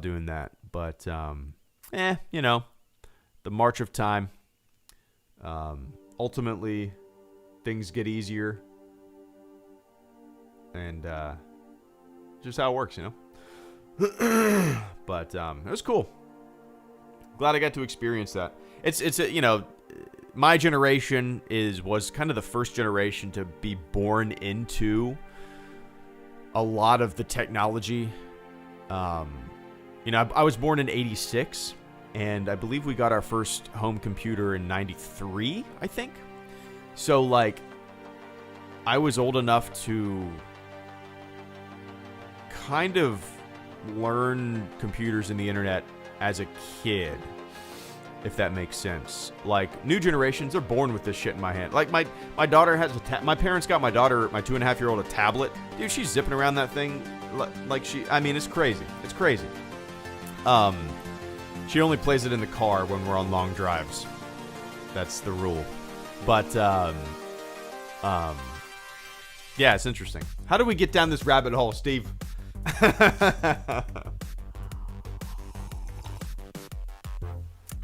doing that. But the march of time. Ultimately, things get easier, and just how it works, But it was cool. Glad I got to experience that. It's my generation was kind of the first generation to be born into a lot of the technology. I was born in 86, and I believe we got our first home computer in 93, I think. So, like, I was old enough to kind of learn computers and the internet as a kid, if that makes sense. Like, new generations are born with this shit in my hand. Like, my daughter has my parents got my daughter, my 2.5-year-old, a tablet. Dude, she's zipping around that thing like it's crazy. It's crazy. She only plays it in the car when we're on long drives. That's the rule. But yeah, it's interesting. How do we get down this rabbit hole, Steve?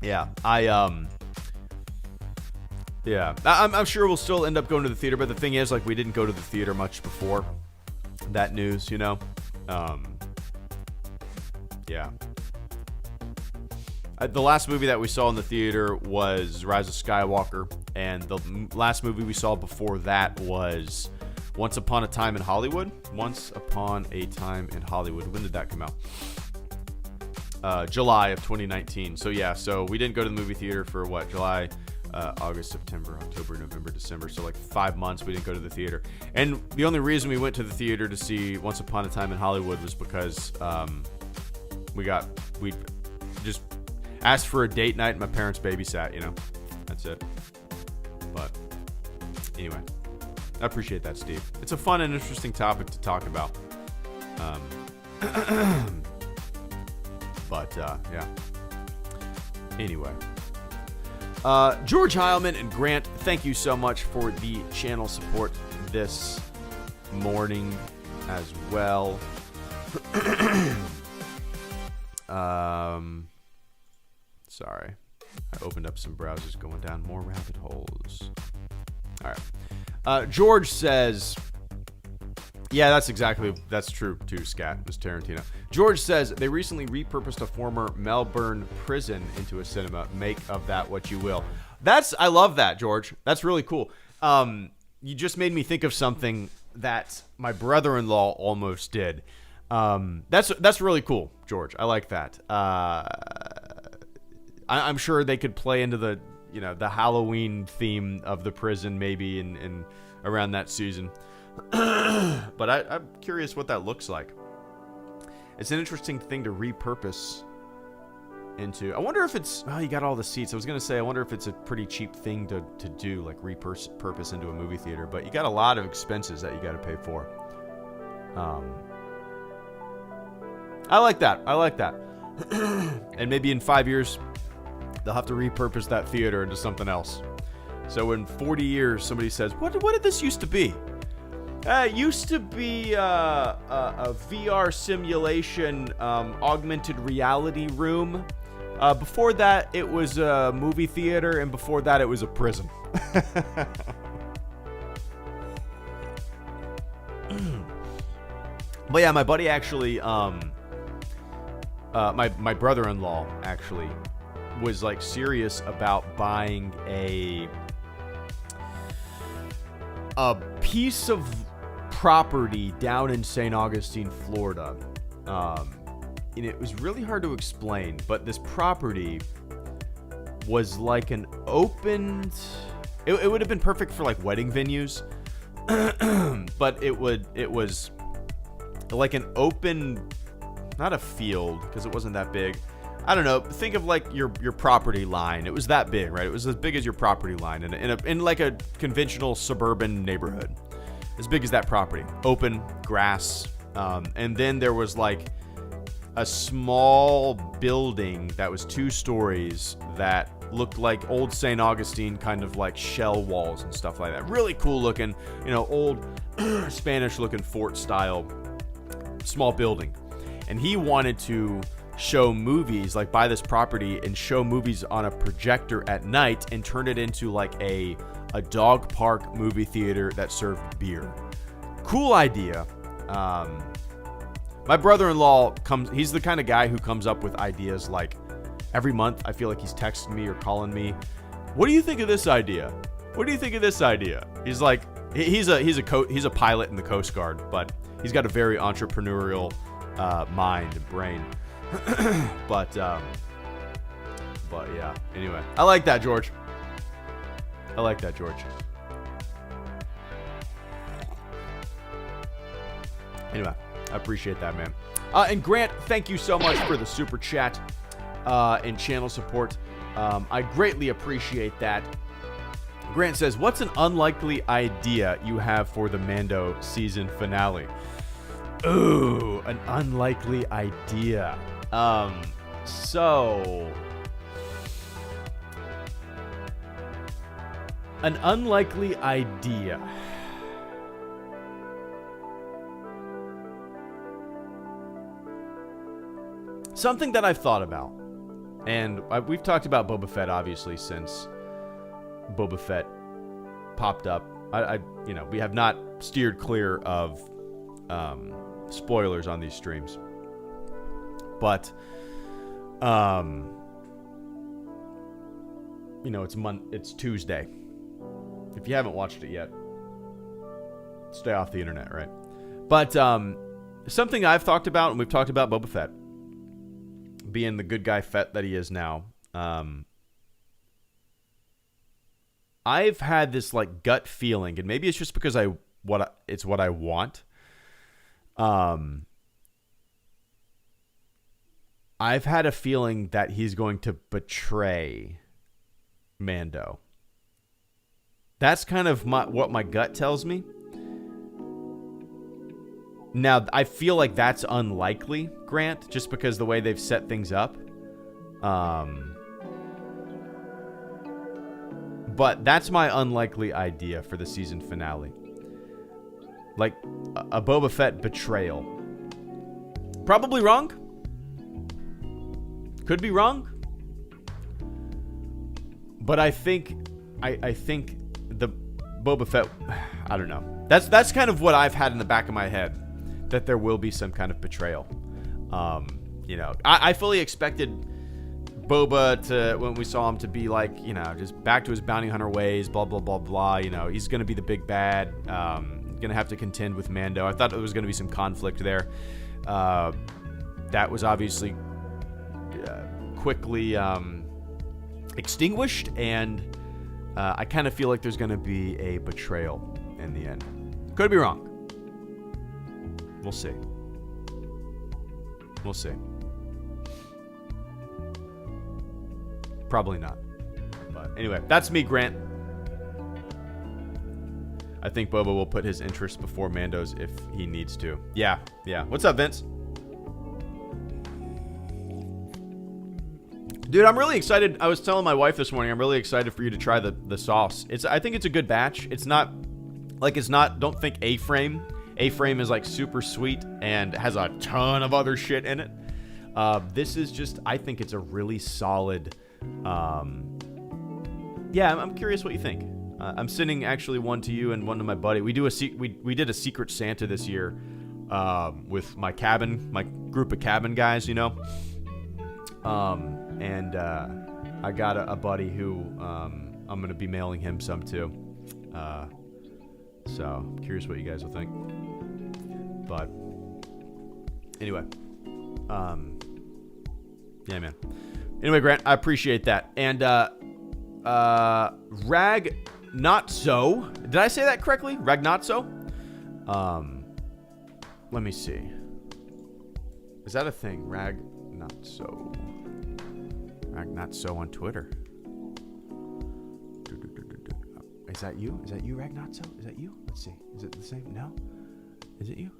Yeah, yeah, I'm sure we'll still end up going to the theater, but the thing is, like, we didn't go to the theater much before that news, you know? Yeah. The last movie that we saw in the theater was Rise of Skywalker, and the last movie we saw before that was Once Upon a Time in Hollywood. Once Upon a Time in Hollywood. When did that come out? July of 2019. So yeah, so we didn't go to the movie theater for what? July, August, September, October, November, December. So like 5 months we didn't go to the theater. And the only reason we went to the theater to see Once Upon a Time in Hollywood was because we just asked for a date night and my parents babysat, you know. That's it. But anyway, I appreciate that, Steve. It's a fun and interesting topic to talk about. But yeah. Anyway. George Heilman and Grant, thank you so much for the channel support this morning as well. Sorry. I opened up some browsers going down more rabbit holes. All right. George says, yeah, that's true too, Scat. It was Tarantino. George says, they recently repurposed a former Melbourne prison into a cinema. Make of that what you will. I love that, George. That's really cool. You just made me think of something that my brother-in-law almost did. That's really cool, George. I like that. I'm sure they could play into the Halloween theme of the prison maybe in around that season. But I'm curious what that looks like. It's an interesting thing to repurpose into. I wonder if it's... Oh, you got all the seats. I was going to say, I wonder if it's a pretty cheap thing to do, like repurpose into a movie theater. But you got a lot of expenses that you got to pay for. I like that. And maybe in 5 years, they'll have to repurpose that theater into something else. So in 40 years, somebody says, what did this used to be? It used to be a VR simulation augmented reality room. Before that, it was a movie theater, and before that, it was a prison. But yeah, my buddy actually, my brother-in-law actually was like serious about buying a piece of property down in St. Augustine, Florida. And it was really hard to explain, but this property was like an opened... It would have been perfect for like wedding venues, but it was like an open, not a field because it wasn't that big. I don't know. Think of like your property line. It was that big, right? It was as big as your property line in like a conventional suburban neighborhood. As big as that property. Open, grass. And then there was like a small building that was 2 stories that looked like old St. Augustine kind of like shell walls and stuff like that. Really cool looking, old Spanish looking fort style small building. And he wanted to show movies, like buy this property and show movies on a projector at night and turn it into like a dog park movie theater that served beer. Cool idea. My brother-in-law he's the kind of guy who comes up with ideas like every month. I feel like he's texting me or calling me. What do you think of this idea? What do you think of this idea? He's like, he's a pilot in the Coast Guard, but he's got a very entrepreneurial mind and brain. But yeah, anyway, I like that, George. Anyway, I appreciate that, man. And Grant, thank you so much for the super chat and channel support. I greatly appreciate that. Grant says, what's an unlikely idea you have for the Mando season finale? Ooh, an unlikely idea. So an unlikely idea. Something that I've thought about And we've talked about Boba Fett, obviously, since Boba Fett popped up. We have not steered clear of spoilers on these streams. But, it's Tuesday. If you haven't watched it yet, stay off the internet, right? But something I've talked about, and we've talked about Boba Fett being the good guy Fett that he is now. I've had this like gut feeling, and maybe it's just because it's what I want. I've had a feeling that he's going to betray Mando. That's kind of what my gut tells me. Now, I feel like that's unlikely, Grant, just because the way they've set things up. But that's my unlikely idea for the season finale. Like, a Boba Fett betrayal. Probably wrong. Could be wrong. But I think the Boba Fett, I don't know. That's kind of what I've had in the back of my head, that there will be some kind of betrayal. I fully expected Boba to, when we saw him, to be like, just back to his bounty hunter ways, blah, blah, blah, blah. He's going to be the big bad, going to have to contend with Mando. I thought there was going to be some conflict there. That was obviously quickly extinguished, and I kind of feel like there's going to be a betrayal in the end. Could be wrong. We'll see. We'll see. Probably not. But anyway, that's me, Grant. I think Boba will put his interests before Mando's if he needs to. Yeah. What's up, Vince? Dude, I'm really excited. I was telling my wife this morning, I'm really excited for you to try the sauce. I think it's a good batch. Don't think A-Frame. A-Frame is like super sweet and has a ton of other shit in it. This is just, I think it's a really solid, I'm curious what you think. I'm sending actually one to you and one to my buddy. We did a Secret Santa this year with my group of cabin guys, and I got a buddy who I'm going to be mailing him some too. So I'm curious what you guys will think. But anyway, yeah, man. Anyway, Grant, I appreciate that. And Rag Not So. Did I say that correctly? Rag Not So? Let me see. Is that a thing? Rag Not So. Rag Not So on Twitter. Is that you? Is that you, Rag Not So? Is that you? Let's see. Is it the same? No? Is it you?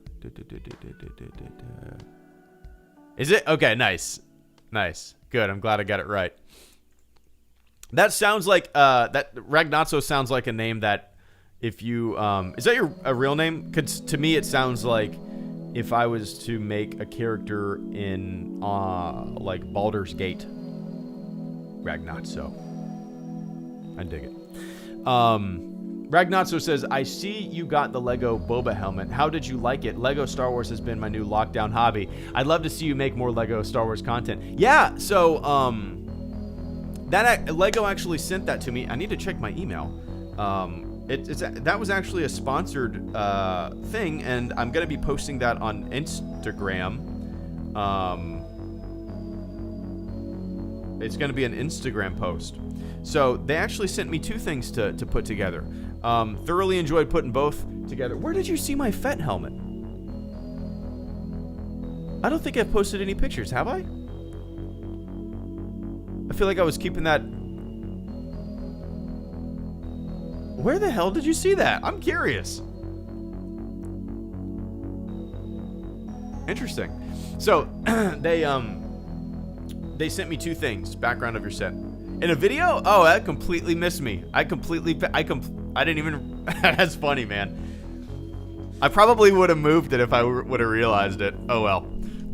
Is it? Okay, nice. Nice. Good. I'm glad I got it right. That sounds like that Ragnazzo sounds like a name that if you is that a real name? 'Cause to me it sounds like if I was to make a character in like Baldur's Gate. Ragnazzo. I dig it. Ragnazzo says, I see you got the Lego Boba helmet. How did you like it? Lego Star Wars has been my new lockdown hobby. I'd love to see you make more Lego Star Wars content. Yeah, so that Lego actually sent that to me. I need to check my email. That was actually a sponsored thing, and I'm going to be posting that on Instagram. It's going to be an Instagram post. So they actually sent me two things to put together. Thoroughly enjoyed putting both together. Where did you see my Fett helmet? I don't think I've posted any pictures, have I? I feel like I was keeping that. Where the hell did you see that? I'm curious. Interesting. So they sent me two things. Background of your set. In a video? Oh, that completely missed me. I didn't even. That's funny, man. I probably would have moved it if I would have realized it. Oh well.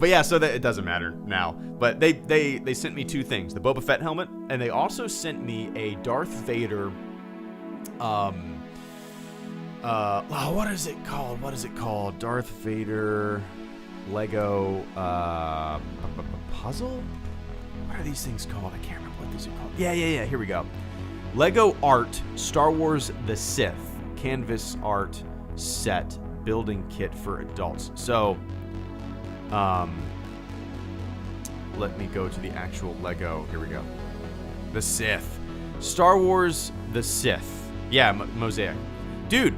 But yeah, so that it doesn't matter now. But they sent me 2 things: the Boba Fett helmet, and they also sent me a Darth Vader. What is it called? What is it called? Darth Vader Lego puzzle? What are these things called? I can't remember what these are called. Yeah. Here we go. Lego Art Star Wars The Sith Canvas Art Set Building Kit for Adults. So, let me go to the actual Lego. Here we go. The Sith. Star Wars The Sith. Yeah, mosaic. Dude,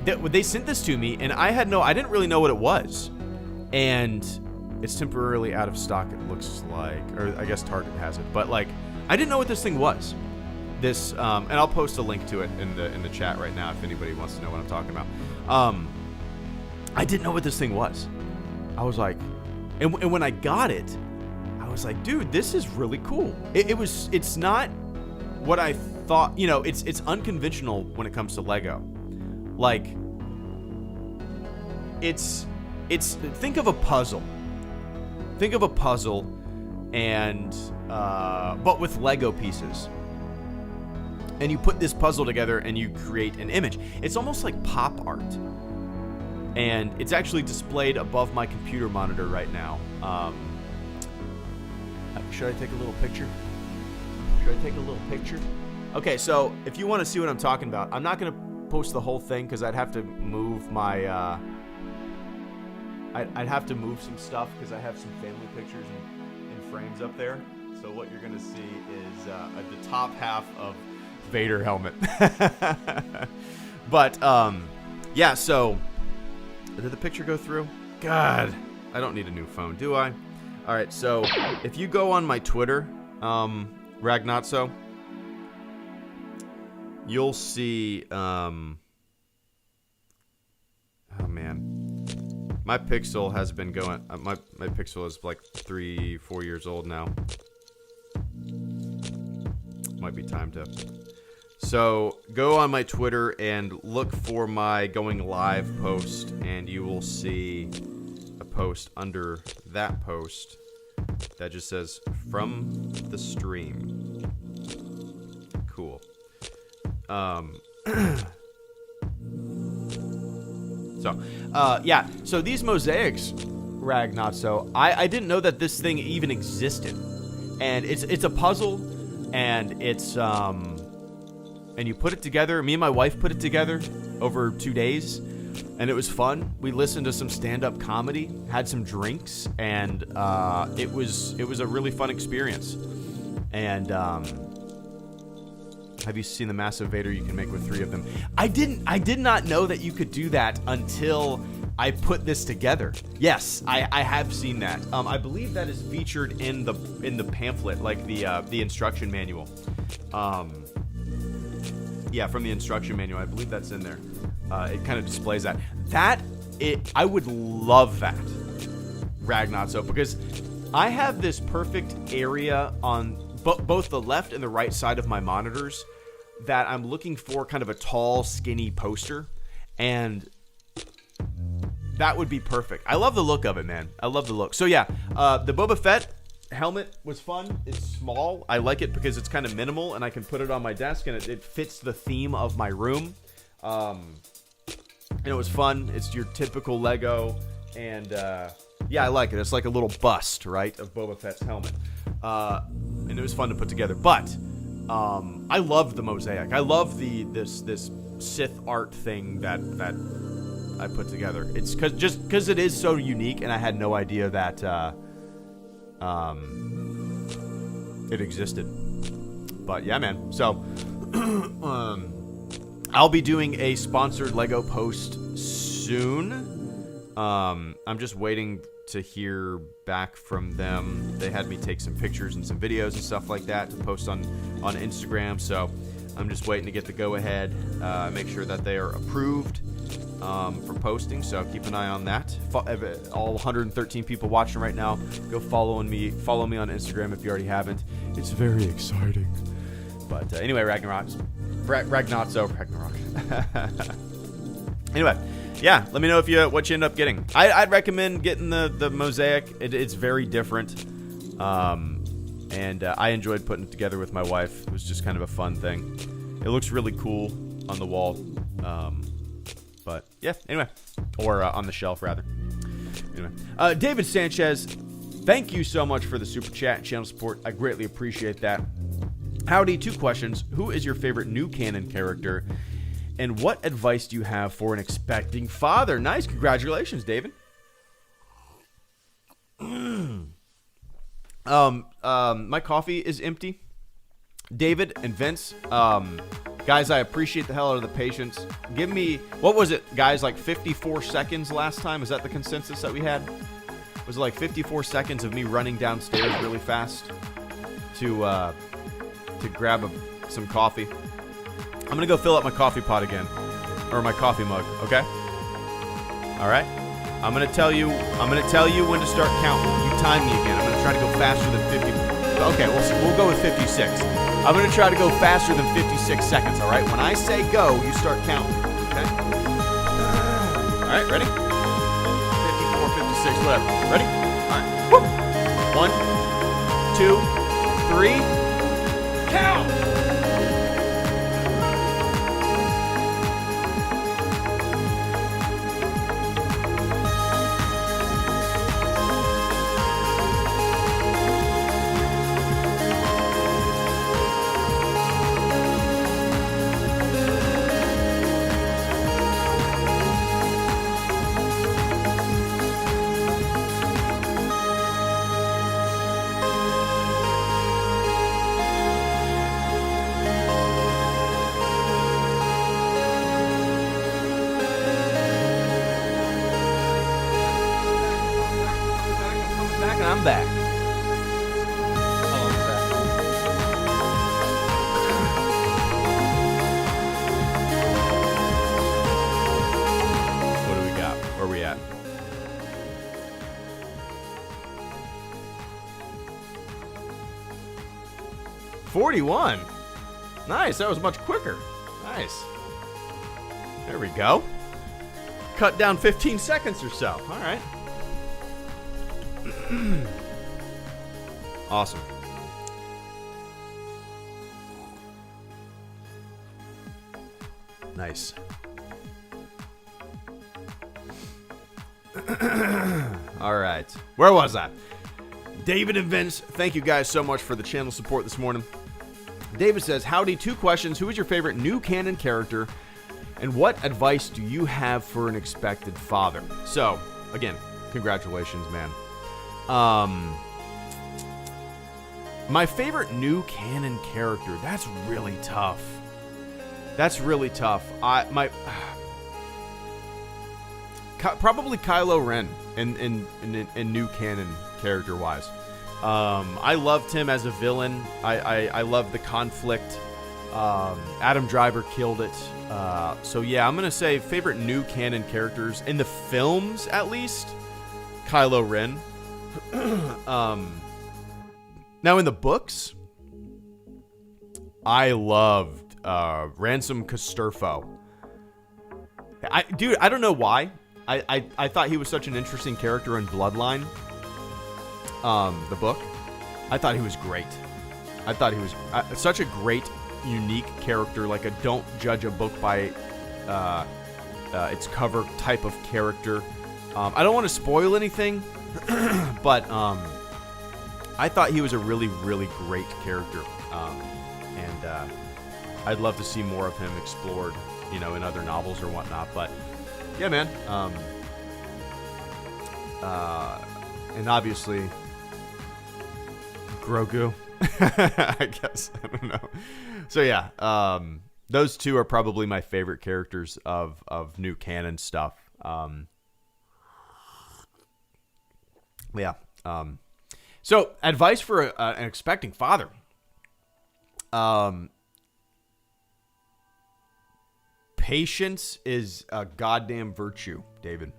they sent this to me, and I didn't really know what it was. And it's temporarily out of stock, it looks like. Or I guess Target has it. But, like, I didn't know what this thing was. This, and I'll post a link to it in the chat right now if anybody wants to know what I'm talking about. I didn't know what this thing was. I was like, and when I got it, I was like, dude, this is really cool. It's not what I thought. You know, it's unconventional when it comes to Lego. Like, it's think of a puzzle. Think of a puzzle, and but with Lego pieces. And you put this puzzle together and you create an image. It's almost like pop art. And it's actually displayed above my computer monitor right now. Should I take a little picture? Okay, so if you want to see what I'm talking about, I'm not going to post the whole thing because I'd have to move my... I'd have to move some stuff because I have some family pictures in frames up there. So what you're going to see is the top half of Vader helmet. But yeah, so did the picture go through? God, I don't need a new phone, do I? All right, so if you go on my Twitter, Ragnotso, you'll see oh man, my Pixel has been going, my Pixel is like 3-4 years old now. Might be time to. So go on my Twitter and look for my going live post, and you will see a post under that post that just says from the stream. Cool. Yeah. So these mosaics, Ragnotso, I didn't know that this thing even existed, and it's a puzzle, and it's and you put it together. Me and my wife put it together over 2 days, and it was fun. We listened to some stand-up comedy, had some drinks, and it was a really fun experience. And have you seen the massive Vader you can make with 3 of them? I did not know that you could do that until I put this together. Yes, I have seen that. I believe that is featured in the pamphlet, like the instruction manual. Yeah, from the instruction manual, I believe that's in there. It kind of displays that. I would love that, Ragnotso, because I have this perfect area on both the left and the right side of my monitors that I'm looking for kind of a tall, skinny poster, and that would be perfect. I love the look of it, man. I love the look. So yeah, the Boba Fett helmet was fun. It's small. I like it because it's kind of minimal, and I can put it on my desk, and it fits the theme of my room. And it was fun. It's your typical Lego, and yeah, I like it. It's like a little bust, right, of Boba Fett's helmet. And it was fun to put together. But I love the mosaic. I love this Sith art thing that I put together. It's because it is so unique, and I had no idea that it existed. But yeah, man. So I'll be doing a sponsored Lego post soon. I'm just waiting to hear back from them. They had me take some pictures and some videos and stuff like that to post on Instagram. So I'm just waiting to get the go ahead, make sure that they are approved for posting. So keep an eye on that. All 113 people watching right now, go follow me on Instagram if you already haven't. It's very exciting. But anyway, Ragnarok. Anyway, yeah, let me know what you end up getting. I'd recommend getting the mosaic. It's very different. And I enjoyed putting it together with my wife. It was just kind of a fun thing. It looks really cool on the wall. But yeah, anyway. Or on the shelf, rather. Anyway. David Sanchez, thank you so much for the super chat and channel support. I greatly appreciate that. Howdy, 2 questions. Who is your favorite new canon character? And what advice do you have for an expecting father? Nice. Congratulations, David. My coffee is empty. David and Vince, guys, I appreciate the hell out of the patience. Give me, what was it, guys, like 54 seconds last time? Is that the consensus that we had? Was it like 54 seconds of me running downstairs really fast to grab some coffee? I'm gonna go fill up my coffee pot again, or my coffee mug. Okay. All right. I'm gonna tell you when to start counting. You time me again. I'm gonna try to go faster than 50. Okay, we'll go with 56. I'm gonna try to go faster than 56 seconds. All right. When I say go, you start counting. Okay. All right. Ready? 54, 56, whatever. Ready? All right. Woo. 1, 2, 3. Count. I'm back. How long is that? What do we got? Where are we at? $41. Nice. That was much quicker. Nice. There we go. Cut down 15 seconds or so. All right. Awesome. Nice. All right. Where was I? David and Vince, thank you guys so much for the channel support this morning. David says, howdy, 2 questions. Who is your favorite new canon character? And what advice do you have for an expected father? So, again, congratulations, man. My favorite new canon character, that's really tough. That's really tough. Probably Kylo Ren in new canon character-wise. I loved him as a villain. I love the conflict. Adam Driver killed it. So yeah, I'm gonna say favorite new canon characters in the films, at least, Kylo Ren. Now in the books, I loved Ransom Casterfo. Dude, I don't know why. I thought he was such an interesting character in Bloodline. The book. I thought he was great. I thought he was such a great, unique character. Like a don't judge a book by its cover type of character. I don't want to spoil anything, but I thought he was a really, really great character. And I'd love to see more of him explored, in other novels or whatnot. But yeah, man. And obviously, Grogu. I guess. I don't know. So yeah, those two are probably my favorite characters of new canon stuff. Yeah. So advice for an expecting father. Patience is a goddamn virtue, David.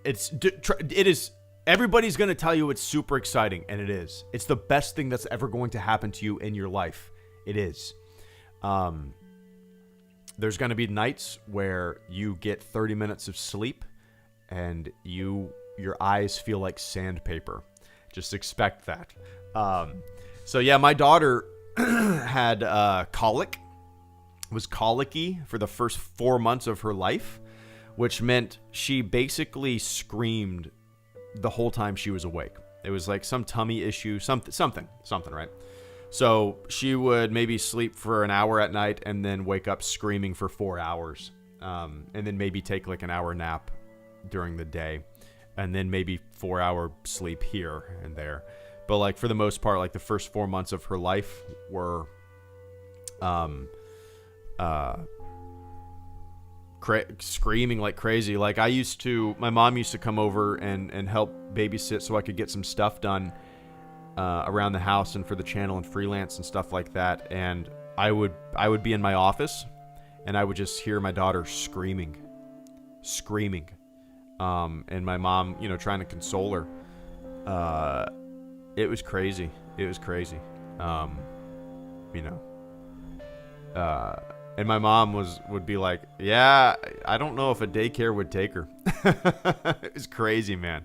It is. Everybody's going to tell you it's super exciting, and it is. It's the best thing that's ever going to happen to you in your life. It is. there's going to be nights where you get 30 minutes of sleep and your eyes feel like sandpaper. Just expect that. So yeah, my daughter had colic, was colicky for the first 4 months of her life, which meant she basically screamed the whole time she was awake. It was like some tummy issue, something, right? So she would maybe sleep for an hour at night and then wake up screaming for 4 hours, and then maybe take like an hour nap during the day, and then maybe 4-hour sleep here and there. But like for the most part, like the first 4 months of her life were screaming like crazy. Like my mom used to come over and help babysit so I could get some stuff done around the house and for the channel and freelance and stuff like that. And I would be in my office and I would just hear my daughter screaming. And my mom, trying to console her. It was crazy. And my mom would be like, yeah, I don't know if a daycare would take her. It was crazy, man.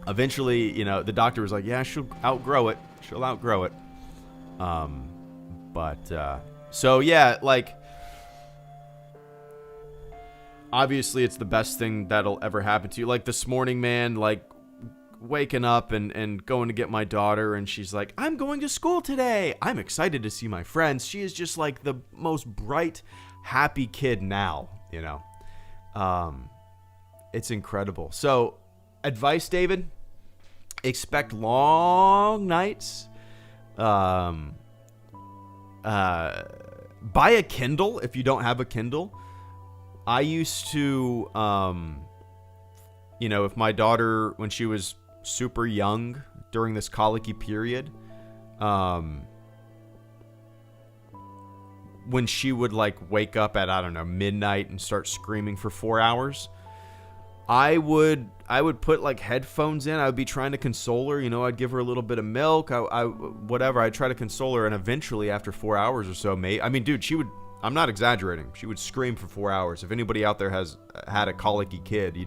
Eventually, the doctor was like, yeah, she'll outgrow it. So yeah, like, obviously it's the best thing that'll ever happen to you. Like this morning, man, like waking up and going to get my daughter, and she's like, I'm going to school today. I'm excited to see my friends. She is just like the most bright, happy kid now, It's incredible. So, advice, David, expect long nights. Buy a Kindle if you don't have a Kindle. I used to, if my daughter, when she was super young during this colicky period, when she would like wake up at, I don't know, midnight and start screaming for 4 hours, I would put like headphones in. I would be trying to console her. I'd give her a little bit of milk. I'd try to console her. And eventually after 4 hours or so, dude, she would, I'm not exaggerating, she would scream for 4 hours. If anybody out there has had a colicky kid,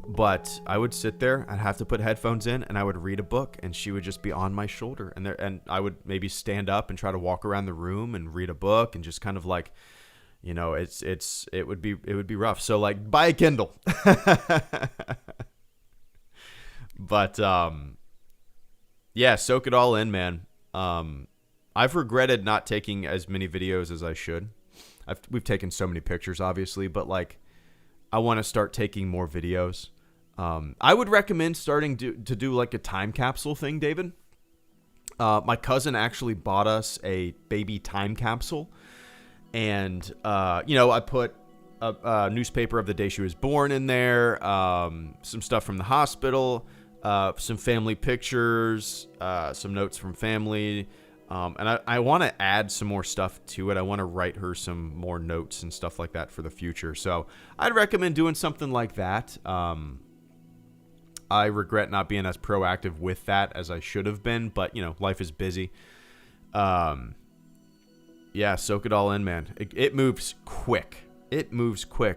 but I would sit there, I'd have to put headphones in, and I would read a book, and she would just be on my shoulder, and I would maybe stand up and try to walk around the room and read a book, and just kind of like, it would be rough. So like, buy a Kindle. But yeah, soak it all in, man. I've regretted not taking as many videos as I should. We've taken so many pictures, obviously, but like, I want to start taking more videos. I would recommend starting to do like a time capsule thing, David. My cousin actually bought us a baby time capsule. And, I put a newspaper of the day she was born in there, some stuff from the hospital, some family pictures, some notes from family. And I want to add some more stuff to it. I want to write her some more notes and stuff like that for the future. So I'd recommend doing something like that. I regret not being as proactive with that as I should have been, but life is busy. Yeah, soak it all in, man. It moves quick.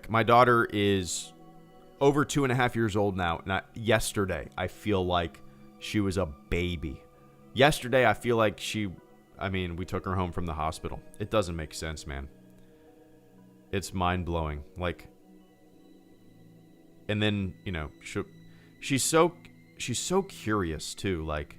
My daughter is over 2.5 years old now. Yesterday, I feel like she was a baby. Yesterday, I feel like we took her home from the hospital. It doesn't make sense, man. It's mind-blowing. Like, and then, she's so curious, too. Like,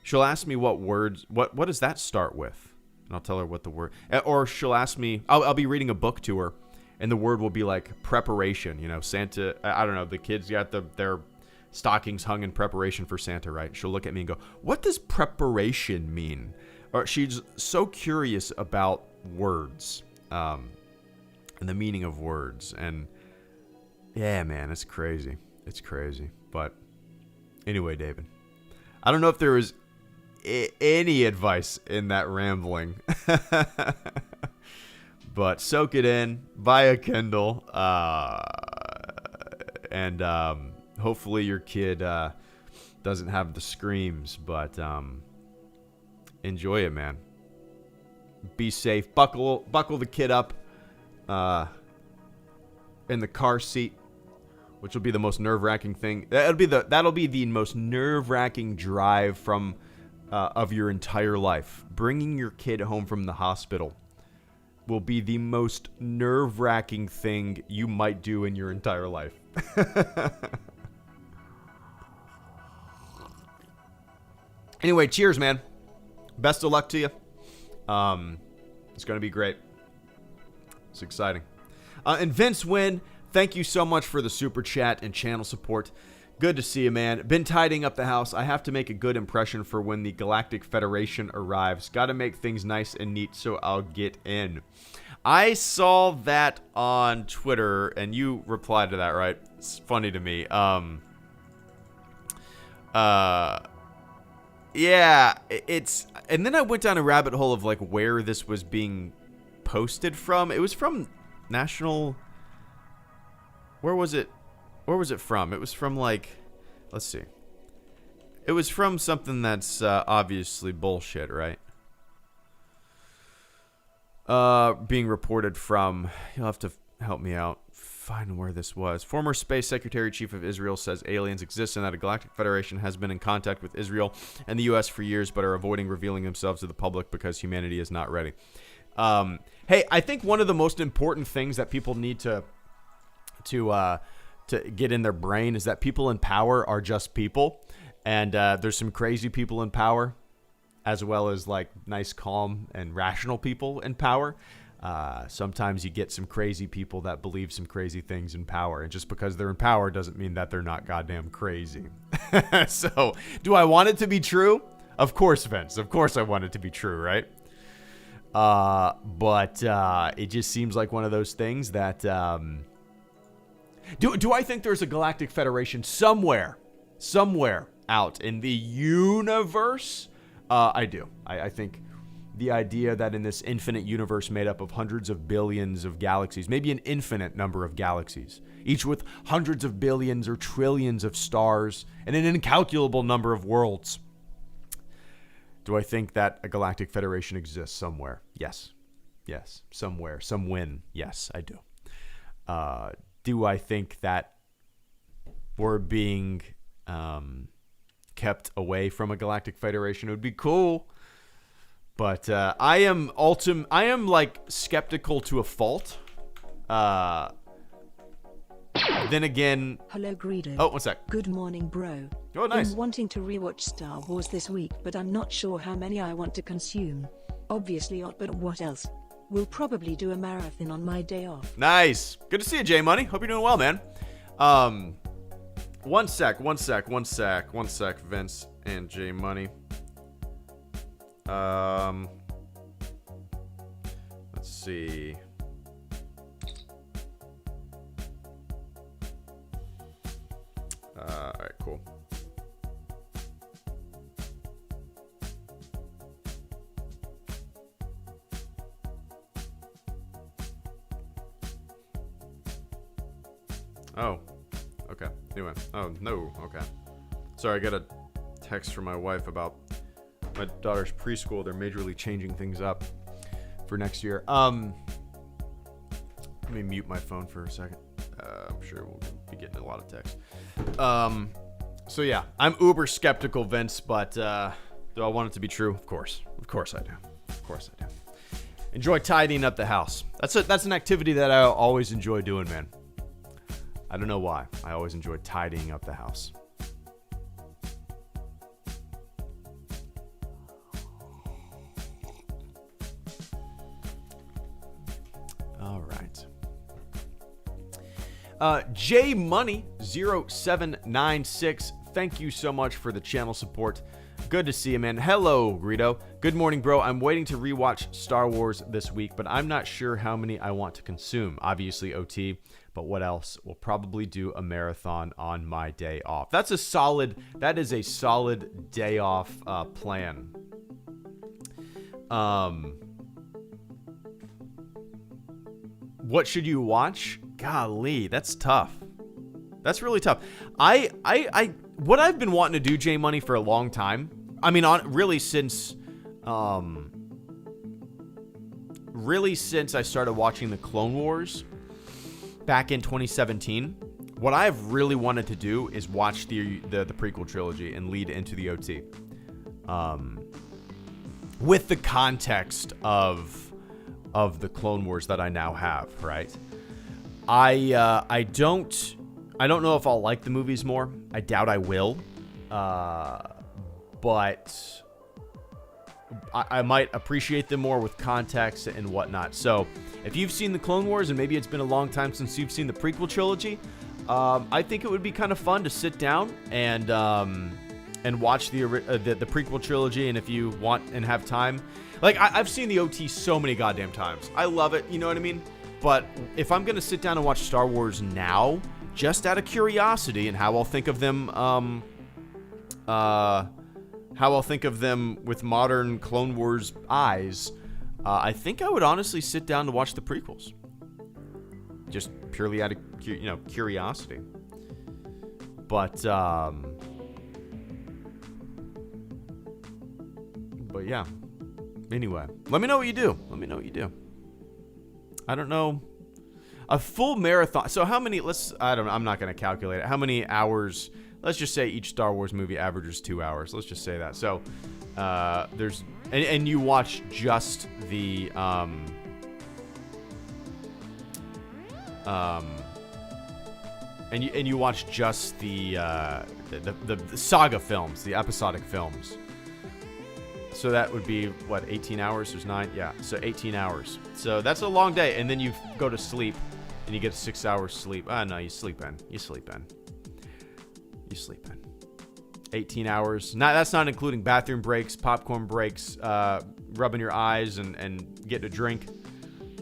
she'll ask me what words, what does that start with? And I'll tell her what the word, or she'll ask me, I'll be reading a book to her, and the word will be like preparation. Santa, I don't know, the kids got their stockings hung in preparation for Santa, right? She'll look at me and go, what does preparation mean? Or she's so curious about words, and the meaning of words. And yeah, man, it's crazy. But anyway, David, I don't know if there was any advice in that rambling, but soak it in, buy a Kindle, and hopefully your kid doesn't have the screams, but enjoy it, man. Be safe. Buckle the kid up in the car seat, which will be the most nerve-wracking thing. That'll be the most nerve-wracking drive from of your entire life. Bringing your kid home from the hospital will be the most nerve-wracking thing you might do in your entire life. Anyway, cheers, man. Best of luck to you. It's going to be great. It's exciting. And Vince Wynn, thank you so much for the super chat and channel support. Good to see you, man. Been tidying up the house. I have to make a good impression for when the Galactic Federation arrives. Got to make things nice and neat so I'll get in. I saw that on Twitter, and you replied to that, right? It's funny to me. Yeah, it's... And then I went down a rabbit hole of, like, where this was being posted from. It was from National... Where was it? Where was it from? It was from, like... Let's see. It was from something that's obviously bullshit, right? Being reported from... You'll have to help me out. Find where this was. Former Space Secretary Chief of Israel says aliens exist and that a Galactic Federation has been in contact with Israel and the U.S. for years, but are avoiding revealing themselves to the public because humanity is not ready. Hey, I think one of the most important things that people need to get in their brain is that people in power are just people, and there's some crazy people in power, as well as like nice, calm, and rational people in power. Sometimes you get some crazy people that believe some crazy things in power. And just because they're in power doesn't mean that they're not goddamn crazy. So, do I want it to be true? Of course, Vince. Of course I want it to be true, right? But it just seems like one of those things that... Do I think there's a Galactic Federation somewhere out in the universe? I do. I think... The idea that in this infinite universe made up of hundreds of billions of galaxies, maybe an infinite number of galaxies, each with hundreds of billions or trillions of stars and an incalculable number of worlds. Do I think that a Galactic Federation exists somewhere? Yes. Yes. Somewhere. Somewhen. Yes, I do. Do I think that we're being kept away from a Galactic Federation? It would be cool. But I am like skeptical to a fault. Then again... HelloGreedo. Oh, one sec. Good morning, bro. Oh, nice. I'm wanting to rewatch Star Wars this week, but I'm not sure how many I want to consume. Obviously odd, but what else? We'll probably do a marathon on my day off. Nice. Good to see you, J Money. Hope you're doing well, man. One sec, Vince and J Money. Let's see. All right, cool. Oh, okay. Anyway, oh no, okay. Sorry, I got a text from my wife about my daughter's preschool. They're majorly changing things up for next year. Let me mute my phone for a second. I'm sure we'll be getting a lot of text. So yeah, I'm uber skeptical, Vince, but do I want it to be true? Of course I do. Of course I do. Enjoy tidying up the house. That's an activity that I always enjoy doing, man. I don't know why. I always enjoy tidying up the house. All right. J Money 0796. Thank you so much for the channel support. Good to see you, man. Hello, Greedo. Good morning, bro. I'm waiting to rewatch Star Wars this week, but I'm not sure how many I want to consume. Obviously, OT, but what else? We'll probably do a marathon on my day off. That is a solid day off plan. What should you watch? Golly, that's tough. That's really tough. What I've been wanting to do, J Money, for a long time. I mean, really since really since I started watching the Clone Wars back in 2017, what I've really wanted to do is watch the prequel trilogy and lead into the OT. With the context of the Clone Wars that I now have, right? I don't know if I'll like the movies more. I doubt I will. But I might appreciate them more with context and whatnot. So if you've seen the Clone Wars, and maybe it's been a long time since you've seen the prequel trilogy, I think it would be kind of fun to sit down and watch the prequel trilogy. And if you want and have time, like I've seen the OT so many goddamn times. I love it. You know what I mean? But if I'm going to sit down and watch Star Wars now, just out of curiosity and how I'll think of them, with modern Clone Wars eyes, I think I would honestly sit down to watch the prequels. Just purely out of, curiosity. But yeah. Anyway, let me know what you do. I don't know. A full marathon. So how many, I'm not going to calculate it. How many hours, let's just say each Star Wars movie averages 2 hours. Let's just say that. So there's, and you watch just the, and you watch just the saga films, the episodic films. So that would be, 18 hours? There's 9? Yeah, so 18 hours. So that's a long day. And then you go to sleep, and you get 6 hours sleep. No, you sleep in. 18 hours. That's not including bathroom breaks, popcorn breaks, rubbing your eyes, and getting a drink.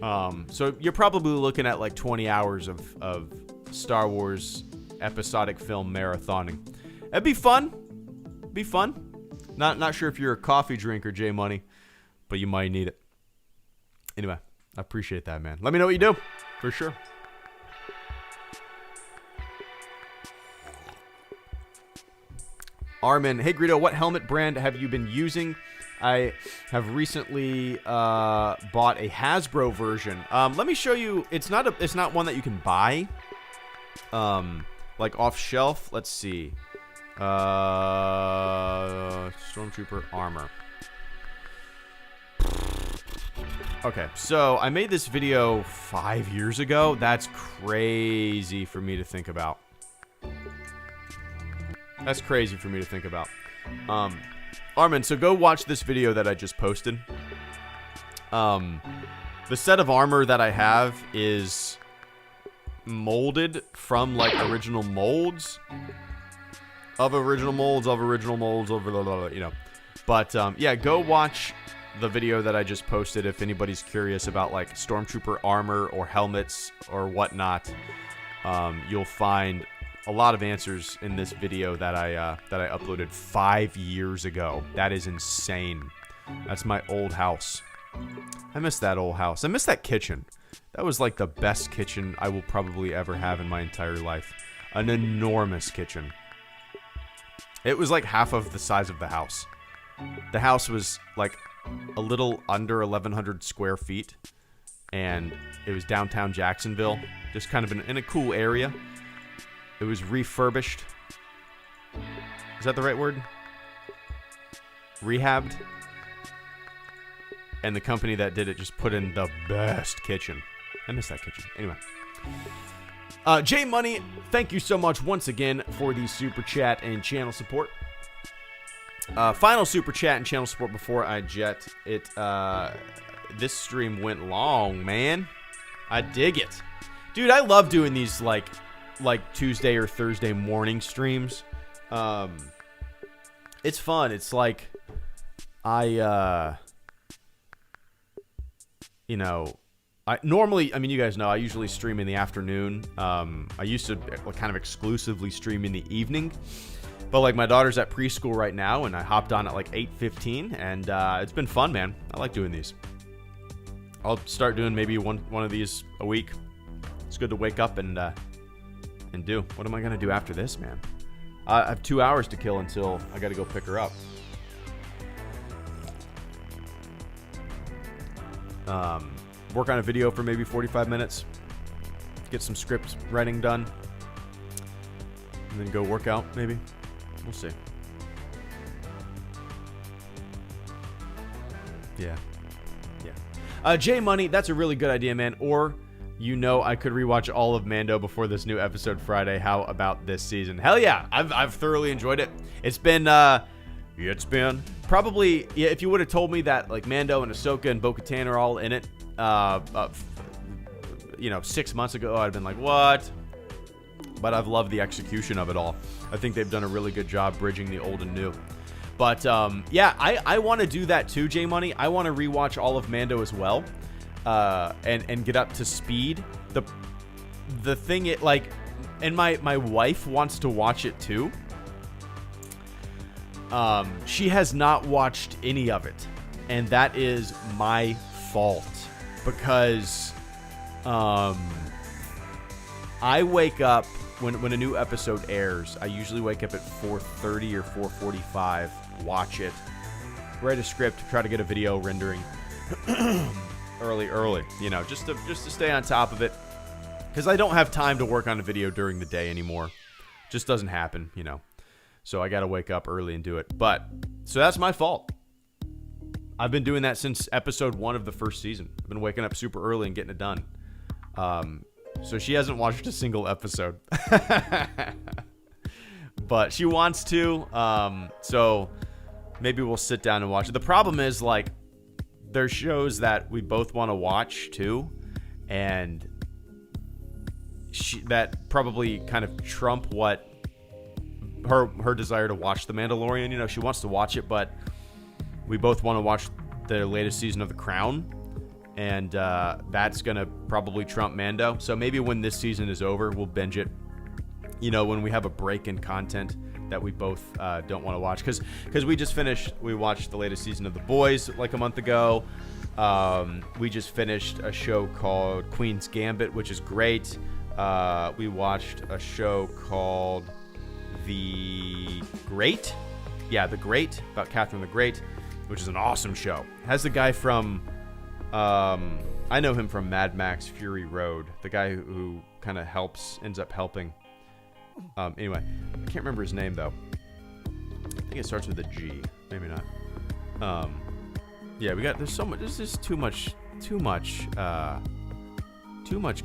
So you're probably looking at like 20 hours of Star Wars episodic film marathoning. It'd be fun. Not sure if you're a coffee drinker, J Money, but you might need it. Anyway, I appreciate that, man. Let me know what you do, for sure. Armin, hey Greedo, what helmet brand have you been using? I have recently bought a Hasbro version. Let me show you. It's not one that you can buy, like off shelf. Let's see. Stormtrooper armor. Okay, so I made this video 5 years ago. That's crazy for me to think about. Armin, so go watch this video that I just posted. The set of armor that I have is molded from like original molds. But yeah, go watch the video that I just posted if anybody's curious about like Stormtrooper armor or helmets or whatnot. You'll find a lot of answers in this video that I uploaded 5 years ago. That is insane. That's my old house. I miss that old house. I miss that kitchen. That was like the best kitchen I will probably ever have in my entire life. An enormous kitchen. It was like half of the size of the house. The house was like a little under 1,100 square feet. And it was downtown Jacksonville. Just kind of in a cool area. It was refurbished. Is that the right word? Rehabbed. And the company that did it just put in the best kitchen. I miss that kitchen. Anyway. J Money, thank you so much once again for the super chat and channel support. Final super chat and channel support before I jet. This stream went long, man. I dig it. Dude, I love doing these like Tuesday or Thursday morning streams. It's fun. It's like normally, I mean, you guys know, I usually stream in the afternoon. I used to kind of exclusively stream in the evening. But, like, my daughter's at preschool right now, and I hopped on at, like, 8:15, and it's been fun, man. I like doing these. I'll start doing maybe one of these a week. It's good to wake up and do. What am I going to do after this, man? I have 2 hours to kill until I got to go pick her up. work on a video for maybe 45 minutes, get some script writing done, and then go work out, maybe. We'll see. Yeah. J Money, that's a really good idea, man. Or, I could rewatch all of Mando before this new episode Friday. How about this season? Hell yeah, I've thoroughly enjoyed it. It's been probably, if you would have told me that like Mando and Ahsoka and Bo-Katan are all in it, 6 months ago, I'd have been like, what? But I've loved the execution of it all. I think they've done a really good job bridging the old and new. But, I want to do that too, J-Money. I want to rewatch all of Mando as well, and get up to speed. The thing, and my wife wants to watch it too. She has not watched any of it, and that is my fault, because, I wake up, when a new episode airs, I usually wake up at 4:30 or 4:45, watch it, write a script, try to get a video rendering early, just to stay on top of it, because I don't have time to work on a video during the day anymore. Just doesn't happen, so I gotta wake up early and do it. So that's my fault. I've been doing that since episode 1 of the first season. I've been waking up super early and getting it done. So she hasn't watched a single episode. But she wants to. So maybe we'll sit down and watch it. The problem is, there's shows that we both want to watch too. And that probably kind of trump what her desire to watch The Mandalorian. She wants to watch it, but we both want to watch the latest season of The Crown. And that's going to probably trump Mando. So maybe when this season is over, we'll binge it. When we have a break in content that we both don't want to watch. Because we watched the latest season of The Boys like a month ago. We just finished a show called Queen's Gambit, which is great. We watched a show called The Great. Yeah, The Great, about Catherine the Great, which is an awesome show. It has the guy from... I know him from Mad Max Fury Road, the guy who kind of ends up helping. Anyway, I can't remember his name though. I think it starts with a G, maybe not. There's so much, there's just too much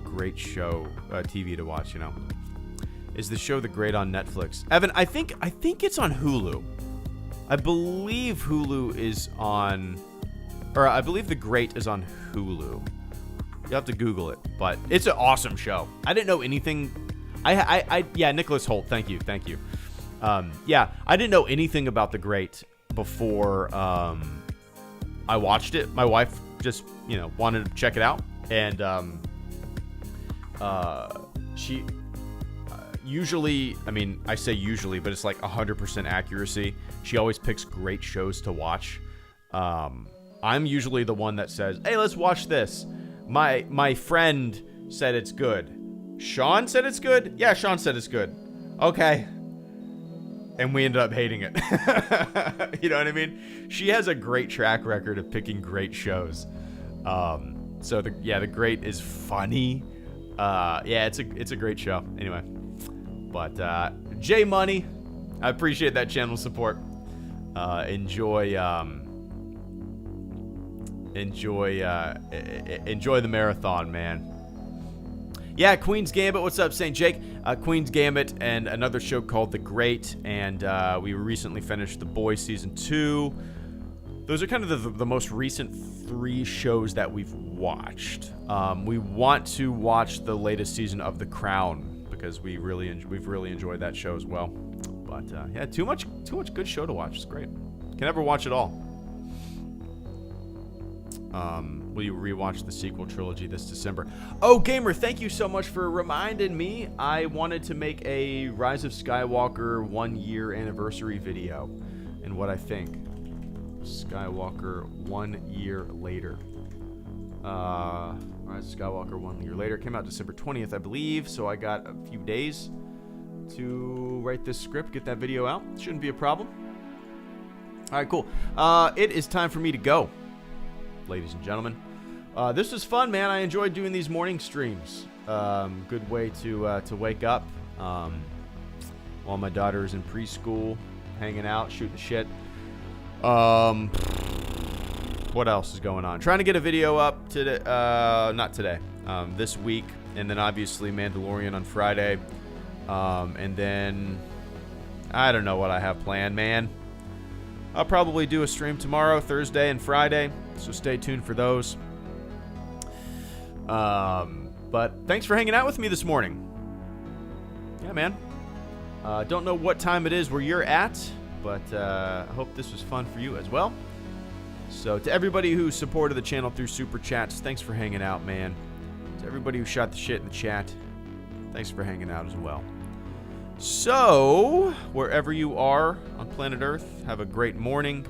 great show, TV to watch, Is the show The Great on Netflix? Evan, I think it's on Hulu. I believe Hulu is on... Or I believe The Great is on Hulu. You have to Google it, but it's an awesome show. I didn't know anything. Nicholas Holt. Thank you. I didn't know anything about The Great before I watched it. My wife just, wanted to check it out, and she usually, I say usually, but it's like 100% accuracy. She always picks great shows to watch. I'm usually the one that says, hey, let's watch this. My friend said it's good. Sean said it's good? Yeah, Sean said it's good. Okay. And we ended up hating it. You know what I mean? She has a great track record of picking great shows. So The Great is funny. It's a great show. Anyway. But J Money, I appreciate that channel support. Enjoy the marathon, man. Yeah, Queen's Gambit. What's up, St. Jake? Queen's Gambit and another show called The Great. And we recently finished The Boys Season 2. Those are kind of the most recent 3 shows that we've watched. We want to watch the latest season of The Crown because we've really enjoyed that show as well. But too much good show to watch. It's great. Can never watch it all. Will you rewatch the sequel trilogy this December? Oh, Gamer, thank you so much for reminding me. I wanted to make a Rise of Skywalker 1-year anniversary video and what I think. Skywalker 1 year later. Rise of Skywalker 1 year later. Came out December 20th, I believe, so I got a few days to write this script, get that video out. Shouldn't be a problem. All right, cool. It is time for me to go, ladies and gentlemen. This was fun, man. I enjoyed doing these morning streams. Good way to wake up while my daughter is in preschool, hanging out, shooting the shit. What else is going on? Trying to get a video up today. Not today. This week, and then obviously Mandalorian on Friday. And then I don't know what I have planned, man. I'll probably do a stream tomorrow, Thursday, and Friday. So stay tuned for those. But thanks for hanging out with me this morning. Yeah, man. Don't know what time it is where you're at, but I hope this was fun for you as well. So to everybody who supported the channel through Super Chats, thanks for hanging out, man. To everybody who shot the shit in the chat, thanks for hanging out as well. So, wherever you are on planet Earth, have a great morning.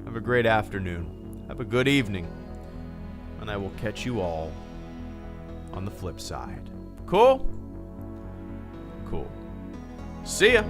Have a great afternoon. Have a good evening. And I will catch you all on the flip side. Cool? Cool. See ya.